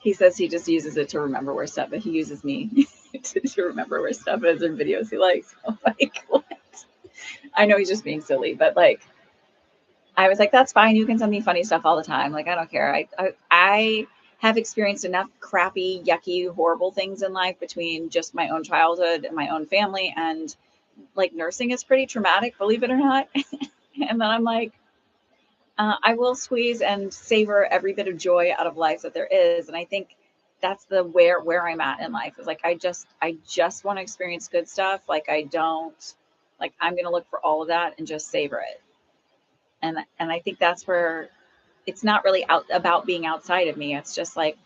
he says he just uses it to remember where stuff, but he uses me to remember where stuff is in videos he likes. I'm like, what? I know he's just being silly, but like, I was like, that's fine. You can send me funny stuff all the time. Like, I don't care. I have experienced enough crappy, yucky, horrible things in life between just my own childhood and my own family. And like, nursing is pretty traumatic, believe it or not. And then I'm like, I will squeeze and savor every bit of joy out of life that there is. And I think that's the where I'm at in life is like I just want to experience good stuff. Like I don't like I'm gonna look for all of that and just savor it. And I think that's where it's not really out about being outside of me. It's just like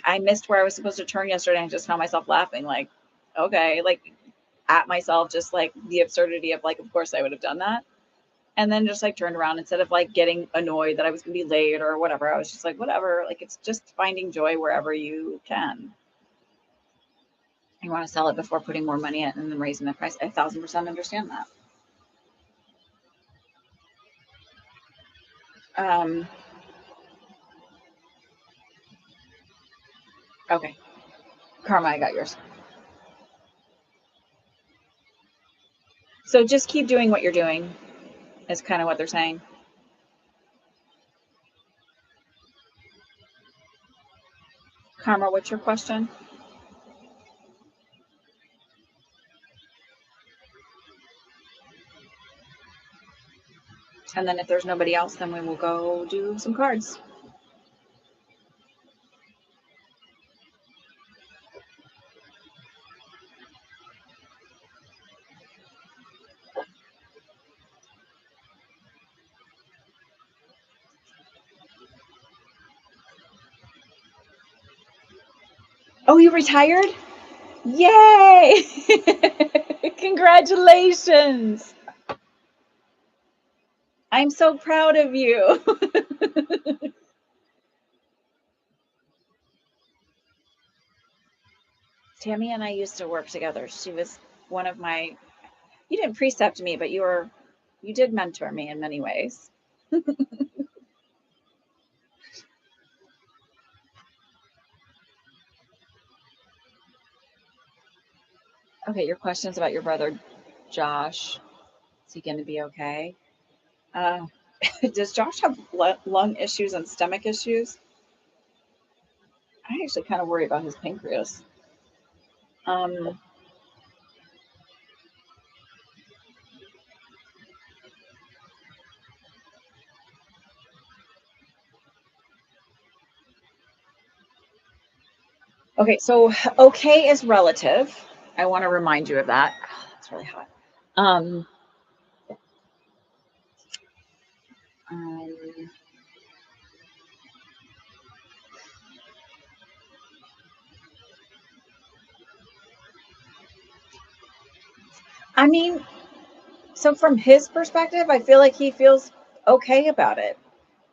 I missed where I was supposed to turn yesterday and I just found myself laughing like, okay, like at myself, just like the absurdity of like, of course I would have done that. And then just like turned around instead of like getting annoyed that I was gonna be late or whatever. I was just like, whatever. Like it's just finding joy wherever you can. You want to sell it before putting more money in and then raising the price. 1,000% understand that. Um, okay, Karma, I got yours. So just keep doing what you're doing is kind of what they're saying. Karma, what's your question? And then if there's nobody else, then we will go do some cards. Oh, you retired? Yay! Congratulations. I'm so proud of you. Tammy and I used to work together. She was one of my, you didn't precept me, but you did mentor me in many ways. Okay, your questions about your brother Josh. Is he going to be okay? Uh, does Josh have lung issues and stomach issues? I actually kind of worry about his pancreas. Um, okay, so okay is relative. I want to remind you of that. Oh, that's really hot. Um, um, I mean, so from his perspective, I feel like he feels okay about it.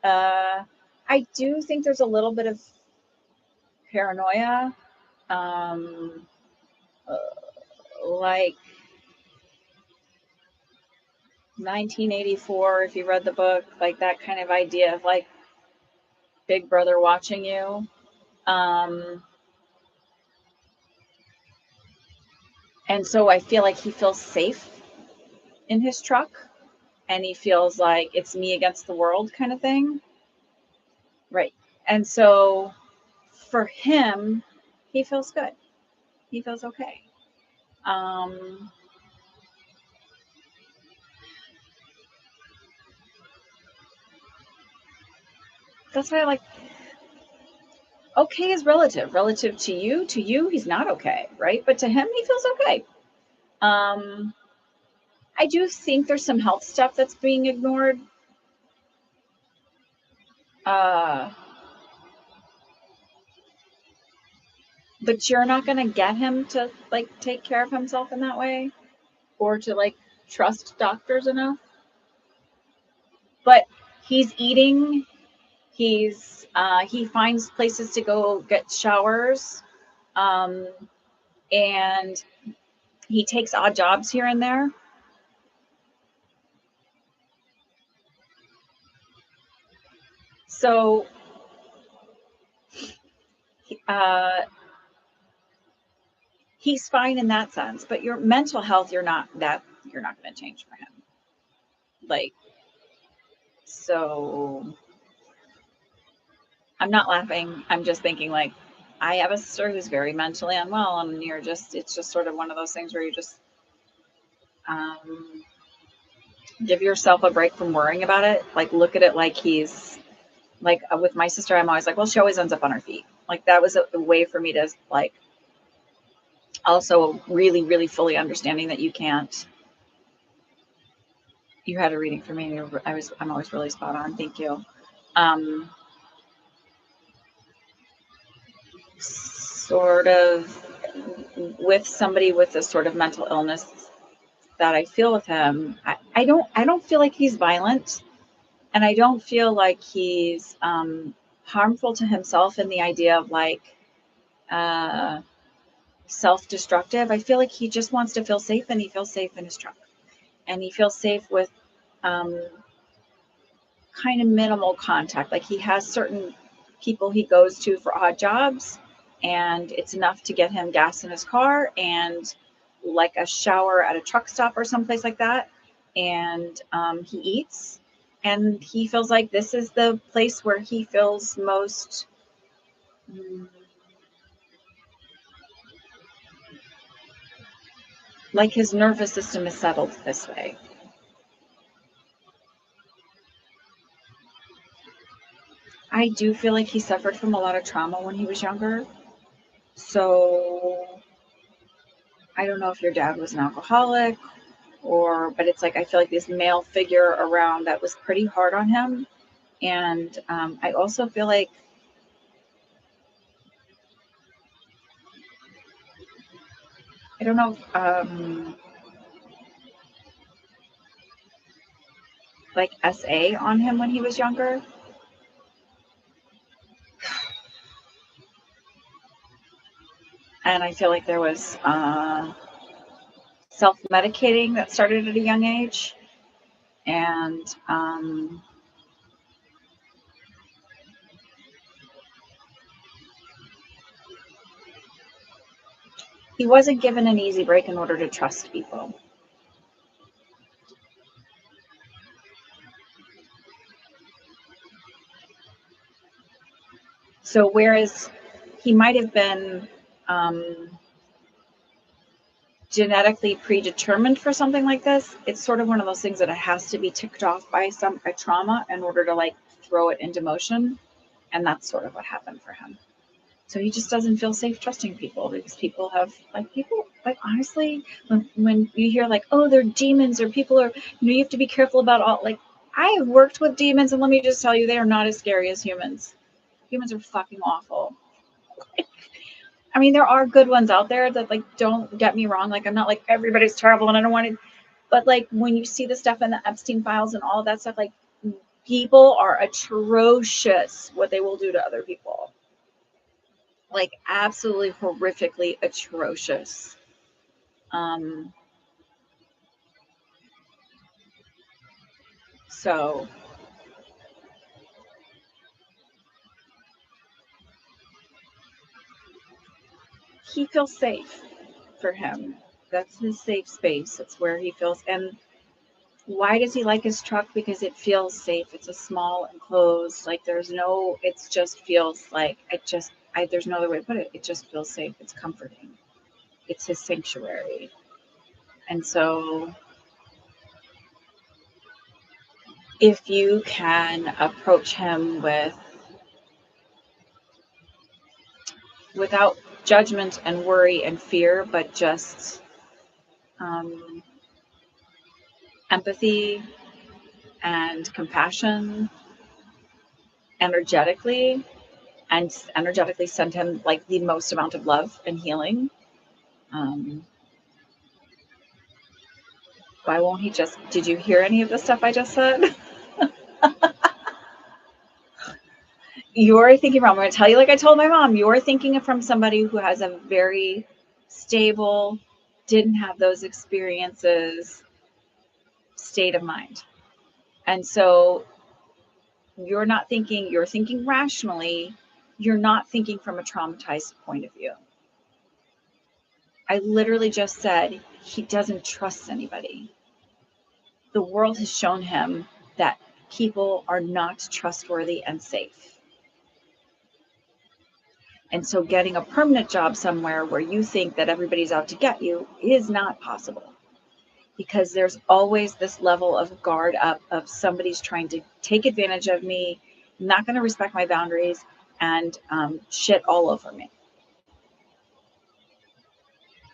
Uh, I do think there's a little bit of paranoia. Um, uh, like 1984, if you read the book, like that kind of idea of like Big Brother watching you. Um, and so I feel like he feels safe in his truck and he feels like it's me against the world kind of thing. Right. And so for him, he feels good. He feels okay. That's why I like okay is relative. Relative to you, he's not okay, right? But to him, he feels okay. Um, I do think there's some health stuff that's being ignored. Uh, but you're not going to get him to like take care of himself in that way or to like trust doctors enough. But he's eating. He finds places to go get showers, um, and he takes odd jobs here and there. So uh, he's fine in that sense. But your mental health, you're not going to change for him. Like so, I'm not laughing. I'm just thinking like I have a sister who's very mentally unwell, and it's just sort of one of those things where you just um, give yourself a break from worrying about it. Like look at it like he's like with my sister. I'm always like, well, she always ends up on her feet. Like that was a way for me to like also really, really fully understanding that you can't. You had a reading for me. I'm always really spot on. Thank you. Um, Sort of with somebody with a sort of mental illness that I feel with him, I don't feel like he's violent, and I don't feel like he's harmful to himself in the idea of like uh, self-destructive. I feel like he just wants to feel safe, and he feels safe in his truck, and he feels safe with um, kind of minimal contact. Like he has certain people he goes to for odd jobs, and it's enough to get him gas in his car and like a shower at a truck stop or someplace like that. And he eats, and he feels like this is the place where he feels most. mm, Like his nervous system is settled this way. I do feel like he suffered from a lot of trauma when he was younger. So I don't know if your dad was an alcoholic or, but it's like I feel like this male figure around that was pretty hard on him. And I also feel like I don't know, like SA on him when he was younger. And I feel like there was self medicating that started at a young age. And he wasn't given an easy break in order to trust people. So, whereas he might have been um, genetically predetermined for something like this, it's sort of one of those things that it has to be ticked off by a trauma in order to like throw it into motion. And that's sort of what happened for him. So he just doesn't feel safe trusting people because people like honestly, when you hear like, oh, they're demons or people are, you have to be careful about all like I have worked with demons, and let me just tell you, they are not as scary as humans. Humans are fucking awful. I mean, there are good ones out there that like don't get me wrong. Like I'm not like everybody's terrible and I don't want to, but like when you see the stuff in the Epstein files and all of that stuff, like people are atrocious what they will do to other people. Like absolutely horrifically atrocious. Um, so he feels safe for him. That's his safe space. That's where he feels. And why does he like his truck? Because it feels safe. It's a small enclosed, like there's no, it's just feels like there's no other way to put it. It just feels safe. It's comforting. It's his sanctuary. And so if you can approach him without judgment and worry and fear, but just empathy and compassion energetically, and energetically send him like the most amount of love and healing. Why won't he just, did you hear any of the stuff I just said? You're thinking from, I'm going to tell you like I told my mom, you're thinking from somebody who has a very stable, didn't have those experiences state of mind. And so you're thinking rationally, you're not thinking from a traumatized point of view. I literally just said he doesn't trust anybody. The world has shown him that people are not trustworthy and safe. And so getting a permanent job somewhere where you think that everybody's out to get you is not possible, because there's always this level of guard up of somebody's trying to take advantage of me, not going to respect my boundaries, and shit all over me.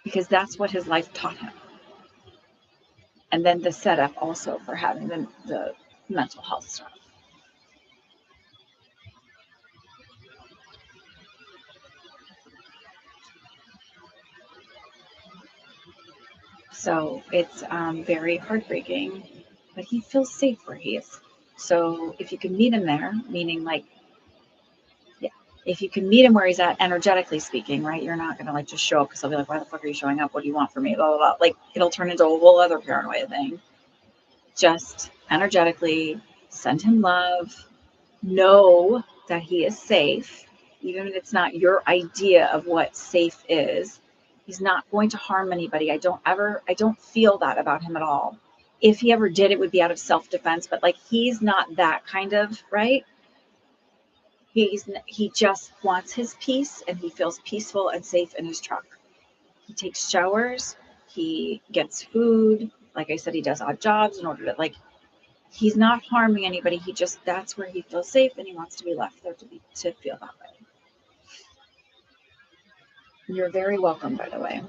Because that's what his life taught him. And then the setup also for having the mental health stuff. So it's very heartbreaking, but he feels safe where he is. So if you can meet him there, meaning like, yeah, if you can meet him where he's at, energetically speaking, right? You're not going to like just show up because he'll be like, why the fuck are you showing up? What do you want from me? Blah, blah, blah. Like it'll turn into a whole other paranoia thing. Just energetically send him love, know that he is safe, even if it's not your idea of what safe is. He's not going to harm anybody. I don't feel that about him at all. If he ever did, it would be out of self-defense, but like he's not that kind of, right? He just wants his peace, and he feels peaceful and safe in his truck. He takes showers, he gets food. Like I said, he does odd jobs in order to like, he's not harming anybody. He just, that's where he feels safe, and he wants to be left there to feel that way. You're very welcome, by the way.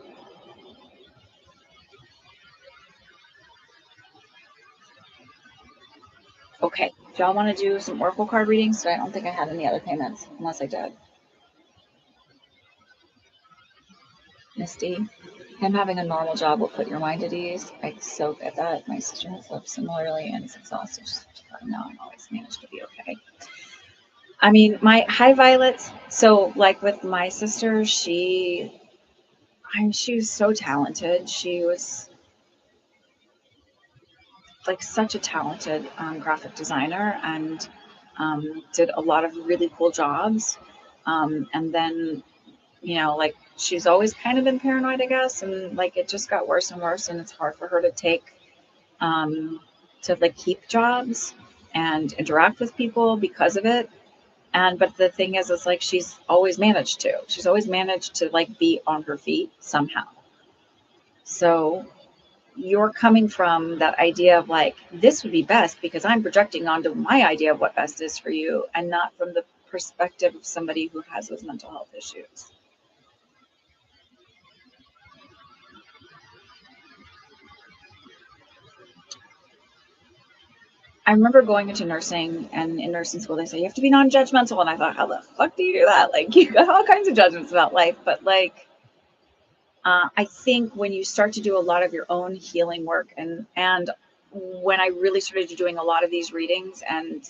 Okay, do y'all want to do some Oracle card readings? So I don't think I had any other payments, unless I did. Misty, him having a normal job will put your mind at ease. I so get that. My sister has lived similarly and it's exhausting. No, I'm always managed to be okay. I mean, my high violets. So like with my sister, she was so talented. She was like such a talented graphic designer, and did a lot of really cool jobs. And then, like she's always kind of been paranoid, I guess. And like, it just got worse and worse. And it's hard for her to to like keep jobs and interact with people because of it. But the thing is, it's like, she's always managed to like be on her feet somehow. So you're coming from that idea of like, this would be best because I'm projecting onto my idea of what best is for you, and not from the perspective of somebody who has those mental health issues. I remember going into nursing, and in nursing school, they say you have to be non-judgmental. And I thought, how the fuck do you do that? Like, you got all kinds of judgments about life. But like, I think when you start to do a lot of your own healing work, and when I really started doing a lot of these readings, and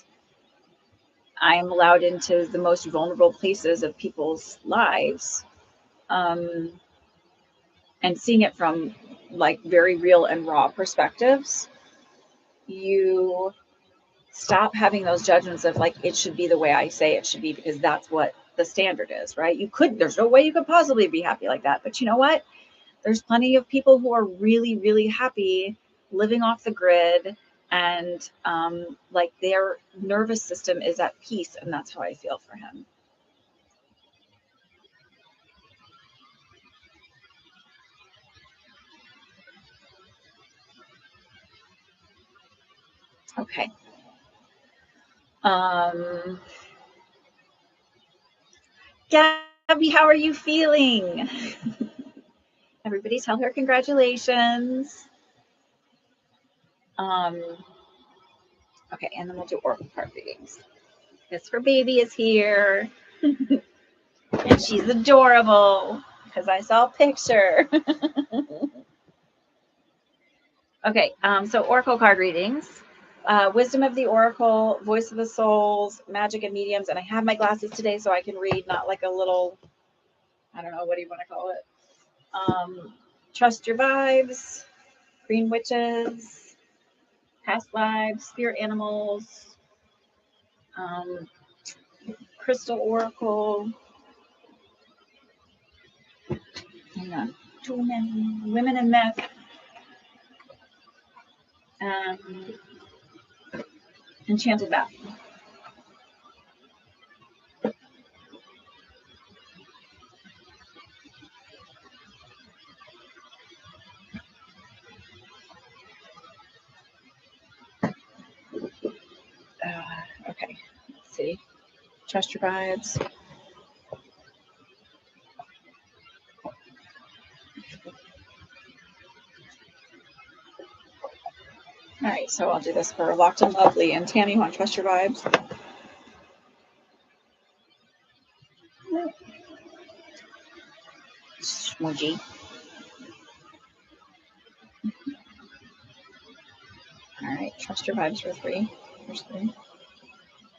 I am allowed into the most vulnerable places of people's lives, and seeing it from like very real and raw perspectives, you stop having those judgments of like, it should be the way I say it should be because that's what the standard is, right? There's no way you could possibly be happy like that. But you know what? There's plenty of people who are really, really happy living off the grid, and like their nervous system is at peace. And that's how I feel for him. Okay. Gabby, how are you feeling? Everybody tell her congratulations. Um, okay, and then we'll do oracle card readings. This for baby is here, and she's adorable because I saw a picture. Okay, so oracle card readings. Wisdom of the Oracle, Voice of the Souls, Magic and Mediums, and I have my glasses today so I can read, not like a little, I don't know, what do you want to call it? Trust Your Vibes, Green Witches, Past Lives, Spirit Animals, um, Crystal Oracle, hang on, too many, Women in Myth, um, Enchanted Bath. Okay, let's see. Trust Your Vibes. All right, so I'll do this for Locked and Lovely. And Tammy, you want to Trust Your Vibes? Smudgy. All right, Trust Your Vibes for 3. Here's 3.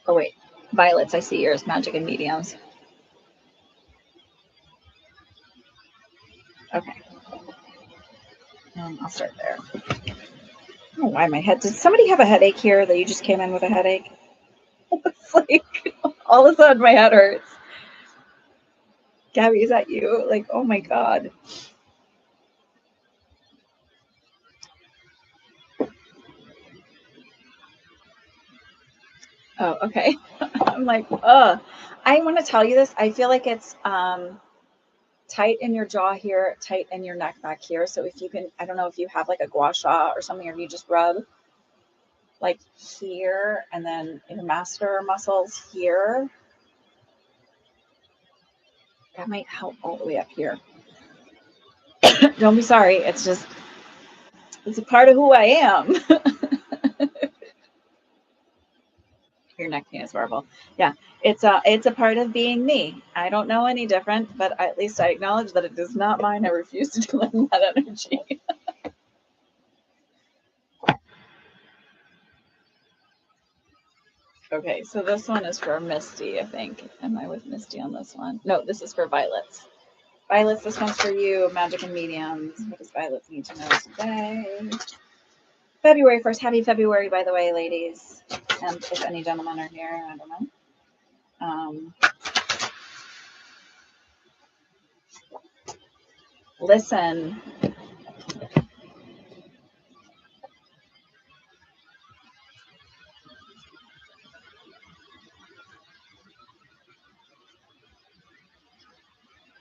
Oh, wait. Violets, I see yours. Magic and Mediums. Okay. I'll start there. I don't know why my head. Did somebody have a headache here that you just came in with a headache? It's like all of a sudden my head hurts. Gabby, is that you? Like, oh my God. Oh, okay. I'm like, I want to tell you this. I feel like it's tight in your jaw here, tight in your neck back here. So if you can, I don't know if you have like a gua sha or something, or if you just rub like here and then your masseter muscles here. That might help all the way up here. Don't be sorry. It's just, it's a part of who I am. Your neck pain is horrible. Yeah, it's a part of being me. I don't know any different, but at least I acknowledge that it is not mine. I refuse to claim that energy. Okay, so this one is for Misty, I think. Am I with Misty on this one? No, this is for Violets. Violets, this one's for you. Magic and Mediums. What does Violets need to know today? February 1st. Happy February, by the way, ladies. And if any gentlemen are here, I don't know. Listen.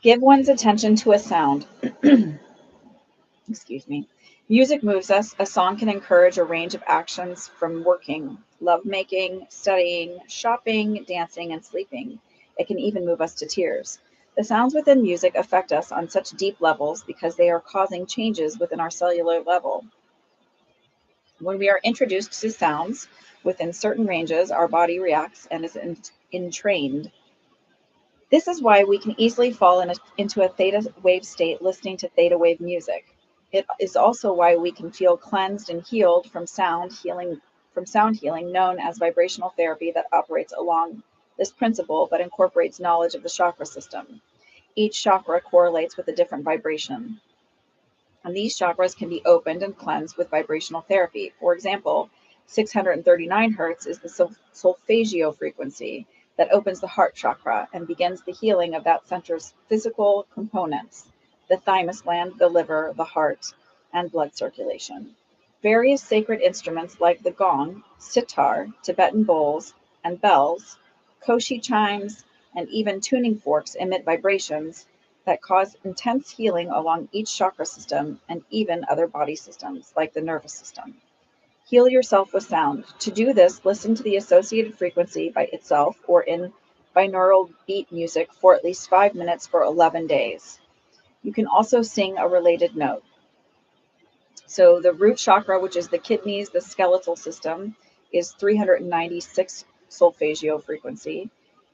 Give one's attention to a sound. Excuse me. Music moves us. A song can encourage a range of actions from working, lovemaking, studying, shopping, dancing, and sleeping. It can even move us to tears. The sounds within music affect us on such deep levels because they are causing changes within our cellular level. When we are introduced to sounds within certain ranges, our body reacts and is entrained. This is why we can easily fall into a theta wave state listening to theta wave music. It is also why we can feel cleansed and healed from sound healing known as vibrational therapy that operates along this principle but incorporates knowledge of the chakra system. Each chakra correlates with a different vibration, and these chakras can be opened and cleansed with vibrational therapy. For example, 639 hertz is the solfeggio frequency that opens the heart chakra and begins the healing of that center's physical components, the thymus gland, the liver, the heart, and blood circulation. Various sacred instruments like the gong, sitar, Tibetan bowls, and bells, koshi chimes, and even tuning forks emit vibrations that cause intense healing along each chakra system and even other body systems like the nervous system. Heal yourself with sound. To do this, listen to the associated frequency by itself or in binaural beat music for at least 5 minutes for 11 days. You can also sing a related note. So the root chakra, which is the kidneys, the skeletal system, is 396 solfeggio frequency.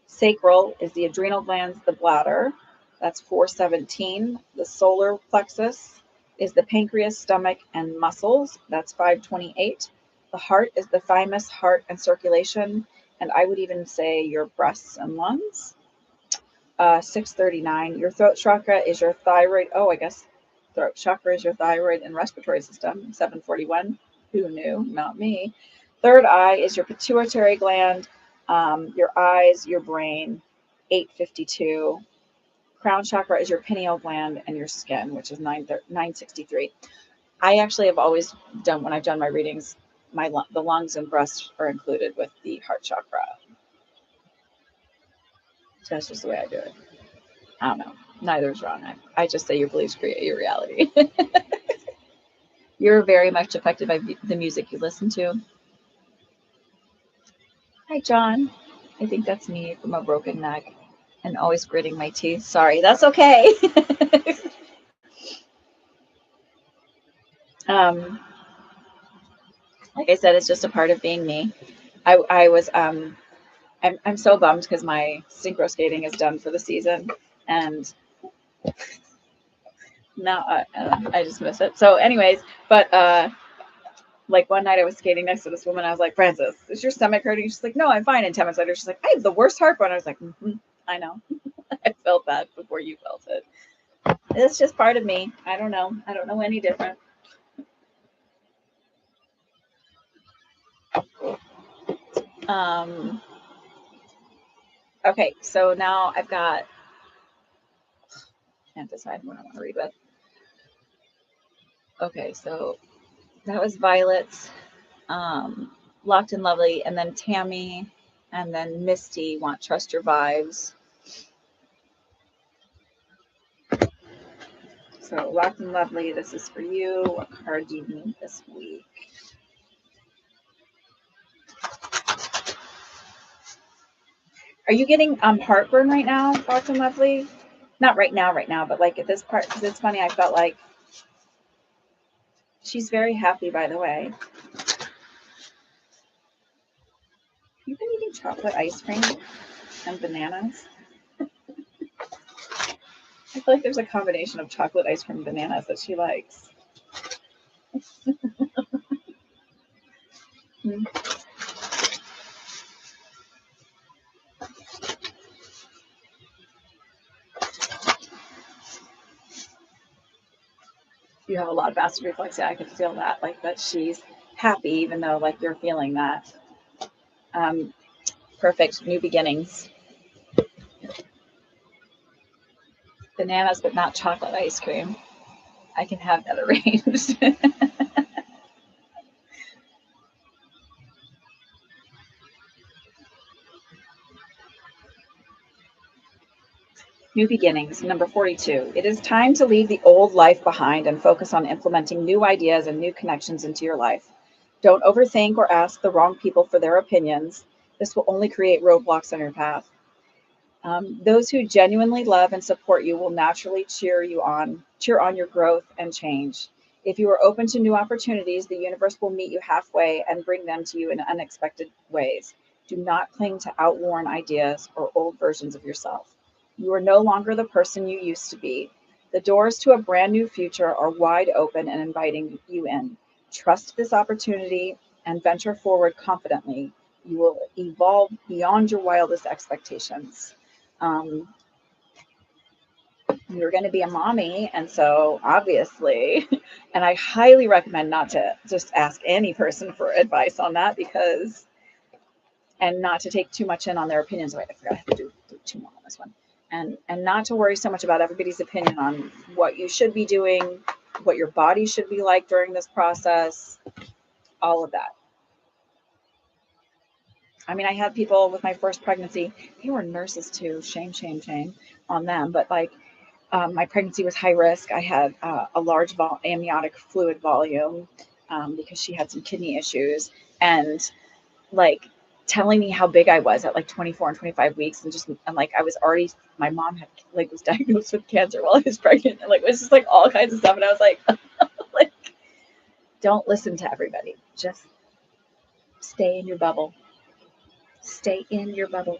Sacral is the adrenal glands, the bladder. That's 417. The solar plexus is the pancreas, stomach, and muscles. That's 528. The heart is the thymus, heart, and circulation. And I would even say your breasts and lungs. 639. Your throat chakra is your thyroid. Oh, I guess throat chakra is your thyroid and respiratory system. 741. Who knew? Not me. Third eye is your pituitary gland, your eyes, your brain. 852. Crown chakra is your pineal gland and your skin, which is 963. I actually have always done, when I've done my readings, the lungs and breasts are included with the heart chakra. So that's just the way I do it. I don't know. Neither is wrong. I just say your beliefs create your reality. You're very much affected by the music you listen to. Hi, John. I think that's me from a broken neck and always gritting my teeth. Sorry, that's okay. um, like I said, it's just a part of being me. I was I'm so bummed because my synchro skating is done for the season, and now I just miss it. So, anyways, but like one night I was skating next to this woman. I was like, Frances, is your stomach hurting? She's like, no, I'm fine. And 10 minutes later, she's like, I have the worst heartburn. I was like, I know. I felt that before you felt it. It's just part of me. I don't know. I don't know any different. Um, okay, so now I've got, can't decide what I want to read with. Okay, so that was Violet's, Locked and Lovely, and then Tammy, and then Misty want Trust Your Vibes. So Locked and Lovely, this is for you. What card do you need this week? Are you getting heartburn right now, Locked and Lovely? Not right now, but like at this part, because it's funny, I felt like she's very happy, by the way. You've been eating chocolate ice cream and bananas? I feel like there's a combination of chocolate ice cream and bananas that she likes. You have a lot of acid reflux. Yeah, I can feel that. Like that she's happy, even though like you're feeling that. Perfect. New beginnings. Bananas, but not chocolate ice cream. I can have that arranged. New beginnings, number 42. It is time to leave the old life behind and focus on implementing new ideas and new connections into your life. Don't overthink or ask the wrong people for their opinions. This will only create roadblocks on your path. Those who genuinely love and support you will naturally cheer on your growth and change. If you are open to new opportunities, the universe will meet you halfway and bring them to you in unexpected ways. Do not cling to outworn ideas or old versions of yourself. You are no longer the person you used to be. The doors to a brand new future are wide open and inviting you in. Trust this opportunity and venture forward confidently. You will evolve beyond your wildest expectations. um, you're going to be a mommy. And so obviously, and I highly recommend not to just ask any person for advice on that and not to take too much in on their opinions. Wait, I forgot I have to do two more on this one. And not to worry so much about everybody's opinion on what you should be doing, what your body should be like during this process, all of that. I mean, I had people with my first pregnancy, they were nurses too. Shame on them. But like, my pregnancy was high risk. I had a large amniotic fluid volume. because she had some kidney issues, and like telling me how big I was at like 24 and 25 weeks, and like I was already, my mom had like was diagnosed with cancer while I was pregnant, and like it was just like all kinds of stuff, and I was like, like, don't listen to everybody, just stay in your bubble. Stay in your bubble.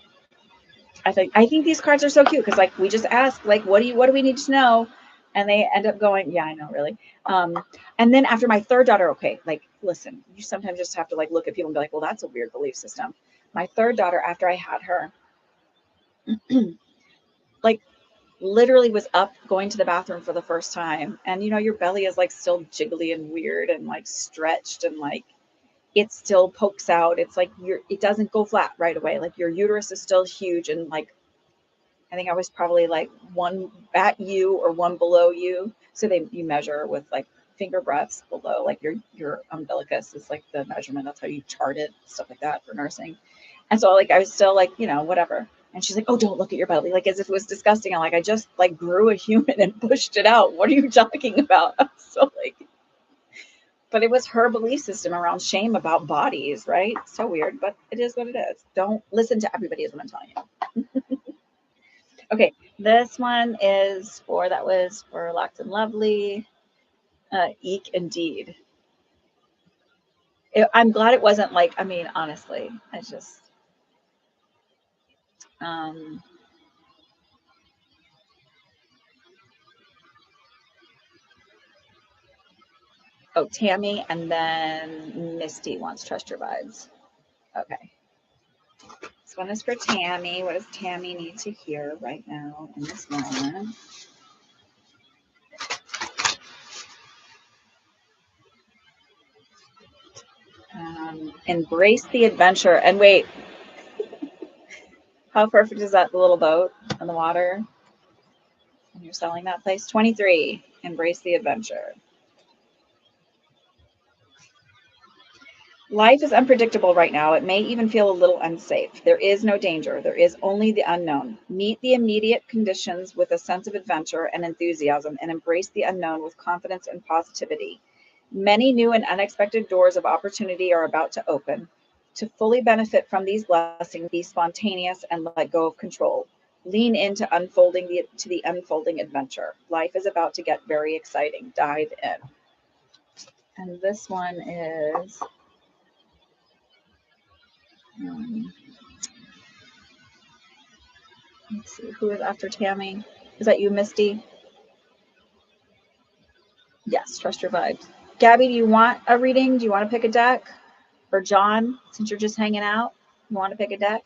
I think these cards are so cute because like we just ask like what do we need to know, and they end up going, yeah, I know, really. And then after my third daughter, okay, like listen, you sometimes just have to like look at people and be like, well, that's a weird belief system. My third daughter, after I had her, like literally was up going to the bathroom for the first time, and you know your belly is like still jiggly and weird and like stretched, and like it still pokes out. It's like it doesn't go flat right away. Like your uterus is still huge, and like I think I was probably like one at you or one below you. So you measure with like finger breadths below, like your umbilicus is like the measurement. That's how you chart it, stuff like that for nursing. And so like I was still like, you know, whatever. And she's like, oh, don't look at your belly, like as if it was disgusting. I'm like, I just like grew a human and pushed it out. What are you talking about? So like, but it was her belief system around shame about bodies, right? So weird, but it is what it is. Don't listen to everybody is what I'm telling you. Okay, this one that was for Locked and Lovely. Eek indeed. I'm glad it wasn't like, I mean, honestly, I just, um, oh, Tammy, and then Misty wants Trust Your Vibes. Okay. This one is for Tammy. What does Tammy need to hear right now in this moment? Embrace the adventure. And wait, how perfect is that? The little boat on the water? And you're selling that place? 23. Embrace the adventure. Life is unpredictable right now. It may even feel a little unsafe. There is no danger. There is only the unknown. Meet the immediate conditions with a sense of adventure and enthusiasm, and embrace the unknown with confidence and positivity. Many new and unexpected doors of opportunity are about to open. To fully benefit from these blessings, be spontaneous and let go of control. Lean into the unfolding adventure. Life is about to get very exciting. Dive in. And this one is let's see, who is after Tammy? Is that you, Misty? Yes, Trust Your Vibes. Gabby, do you want a reading? Do you want to pick a deck? Or John, since you're just hanging out, you want to pick a deck?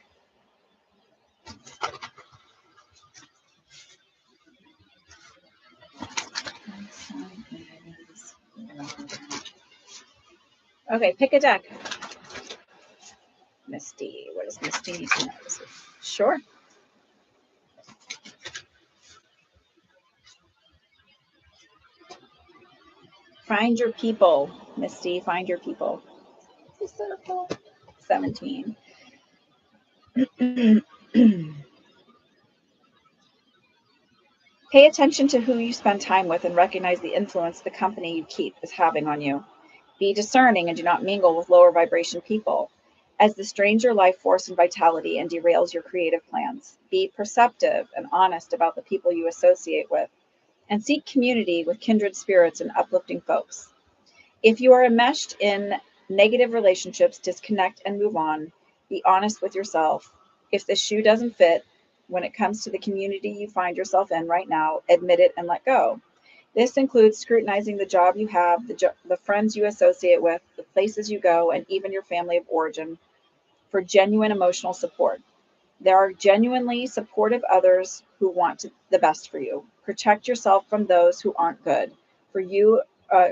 Okay, pick a deck. Misty, what does Misty need to know? Sure. Find your people, Misty. Find your people. 17. Pay attention to who you spend time with and recognize the influence the company you keep is having on you. Be discerning and do not mingle with lower vibration people, as this strains your life force and vitality and derails your creative plans. Be perceptive and honest about the people you associate with, and seek community with kindred spirits and uplifting folks. If you are enmeshed in negative relationships, disconnect and move on. Be honest with yourself. If the shoe doesn't fit, when it comes to the community you find yourself in right now, admit it and let go. This includes scrutinizing the job you have, the friends you associate with, the places you go, and even your family of origin for genuine emotional support. There are genuinely supportive others who want the best for you. Protect yourself from those who aren't good for you,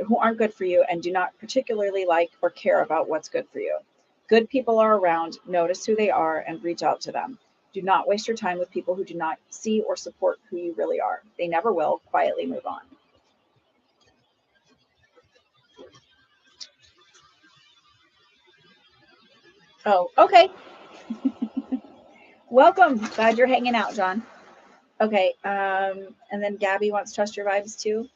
who aren't good for you, and do not particularly like or care about what's good for you. Good people are around. Notice who they are and reach out to them. Do not waste your time with people who do not see or support who you really are. They never will. Quietly move on. Oh, okay. Welcome. Glad you're hanging out, John. Okay. And then Gabby wants Trust Your Vibes too.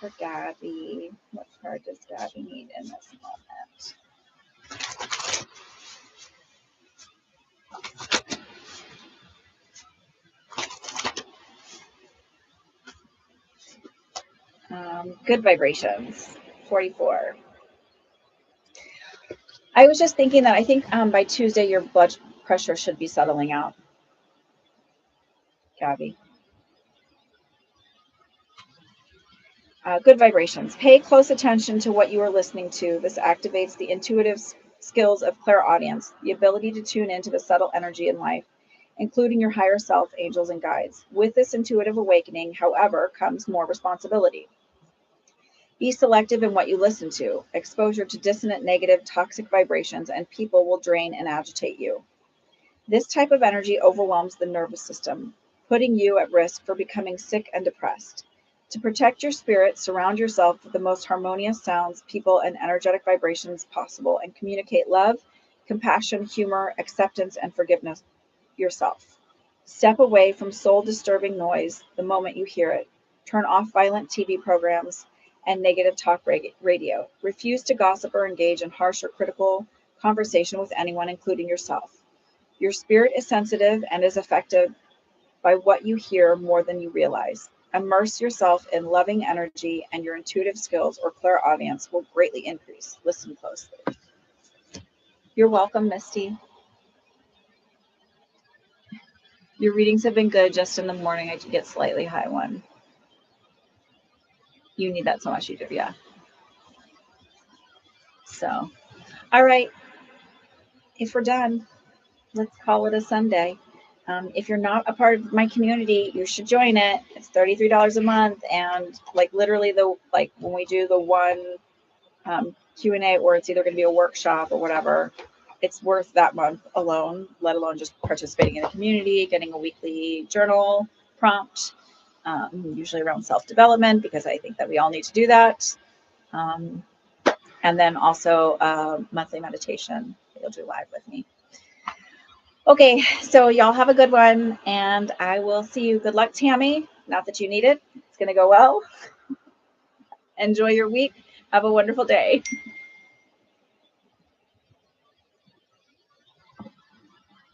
for Gabby. What card does Gabby need in this moment? Good vibrations, 44. I was just thinking that I think by Tuesday your blood pressure should be settling out, Gabby. Good vibrations. Pay close attention to what you are listening to. This activates the intuitive skills of clairaudience, the ability to tune into the subtle energy in life, including your higher self, angels, and guides. With this intuitive awakening, however, comes more responsibility. Be selective in what you listen to. Exposure to dissonant, negative, toxic vibrations and people will drain and agitate you. This type of energy overwhelms the nervous system, putting you at risk for becoming sick and depressed. To protect your spirit, surround yourself with the most harmonious sounds, people, and energetic vibrations possible, and communicate love, compassion, humor, acceptance, and forgiveness yourself. Step away from soul-disturbing noise the moment you hear it. Turn off violent TV programs and negative talk radio. Refuse to gossip or engage in harsh or critical conversation with anyone, including yourself. Your spirit is sensitive and is affected by what you hear more than you realize. Immerse yourself in loving energy, and your intuitive skills or clairaudience will greatly increase. Listen closely. You're welcome, Misty. Your readings have been good. Just in the morning, I get slightly high one. You need that so much, you do, yeah. So, all right. If we're done, let's call it a Sunday. If you're not a part of my community, you should join it. It's $33 a month, and like literally when we do the one Q&A, or it's either going to be a workshop or whatever, it's worth that month alone, let alone just participating in the community, getting a weekly journal prompt, usually around self-development, because I think that we all need to do that. And then also monthly meditation that you'll do live with me. Okay, so y'all have a good one, and I will see you. Good luck, Tammy. Not that you need it. It's going to go well. Enjoy your week. Have a wonderful day.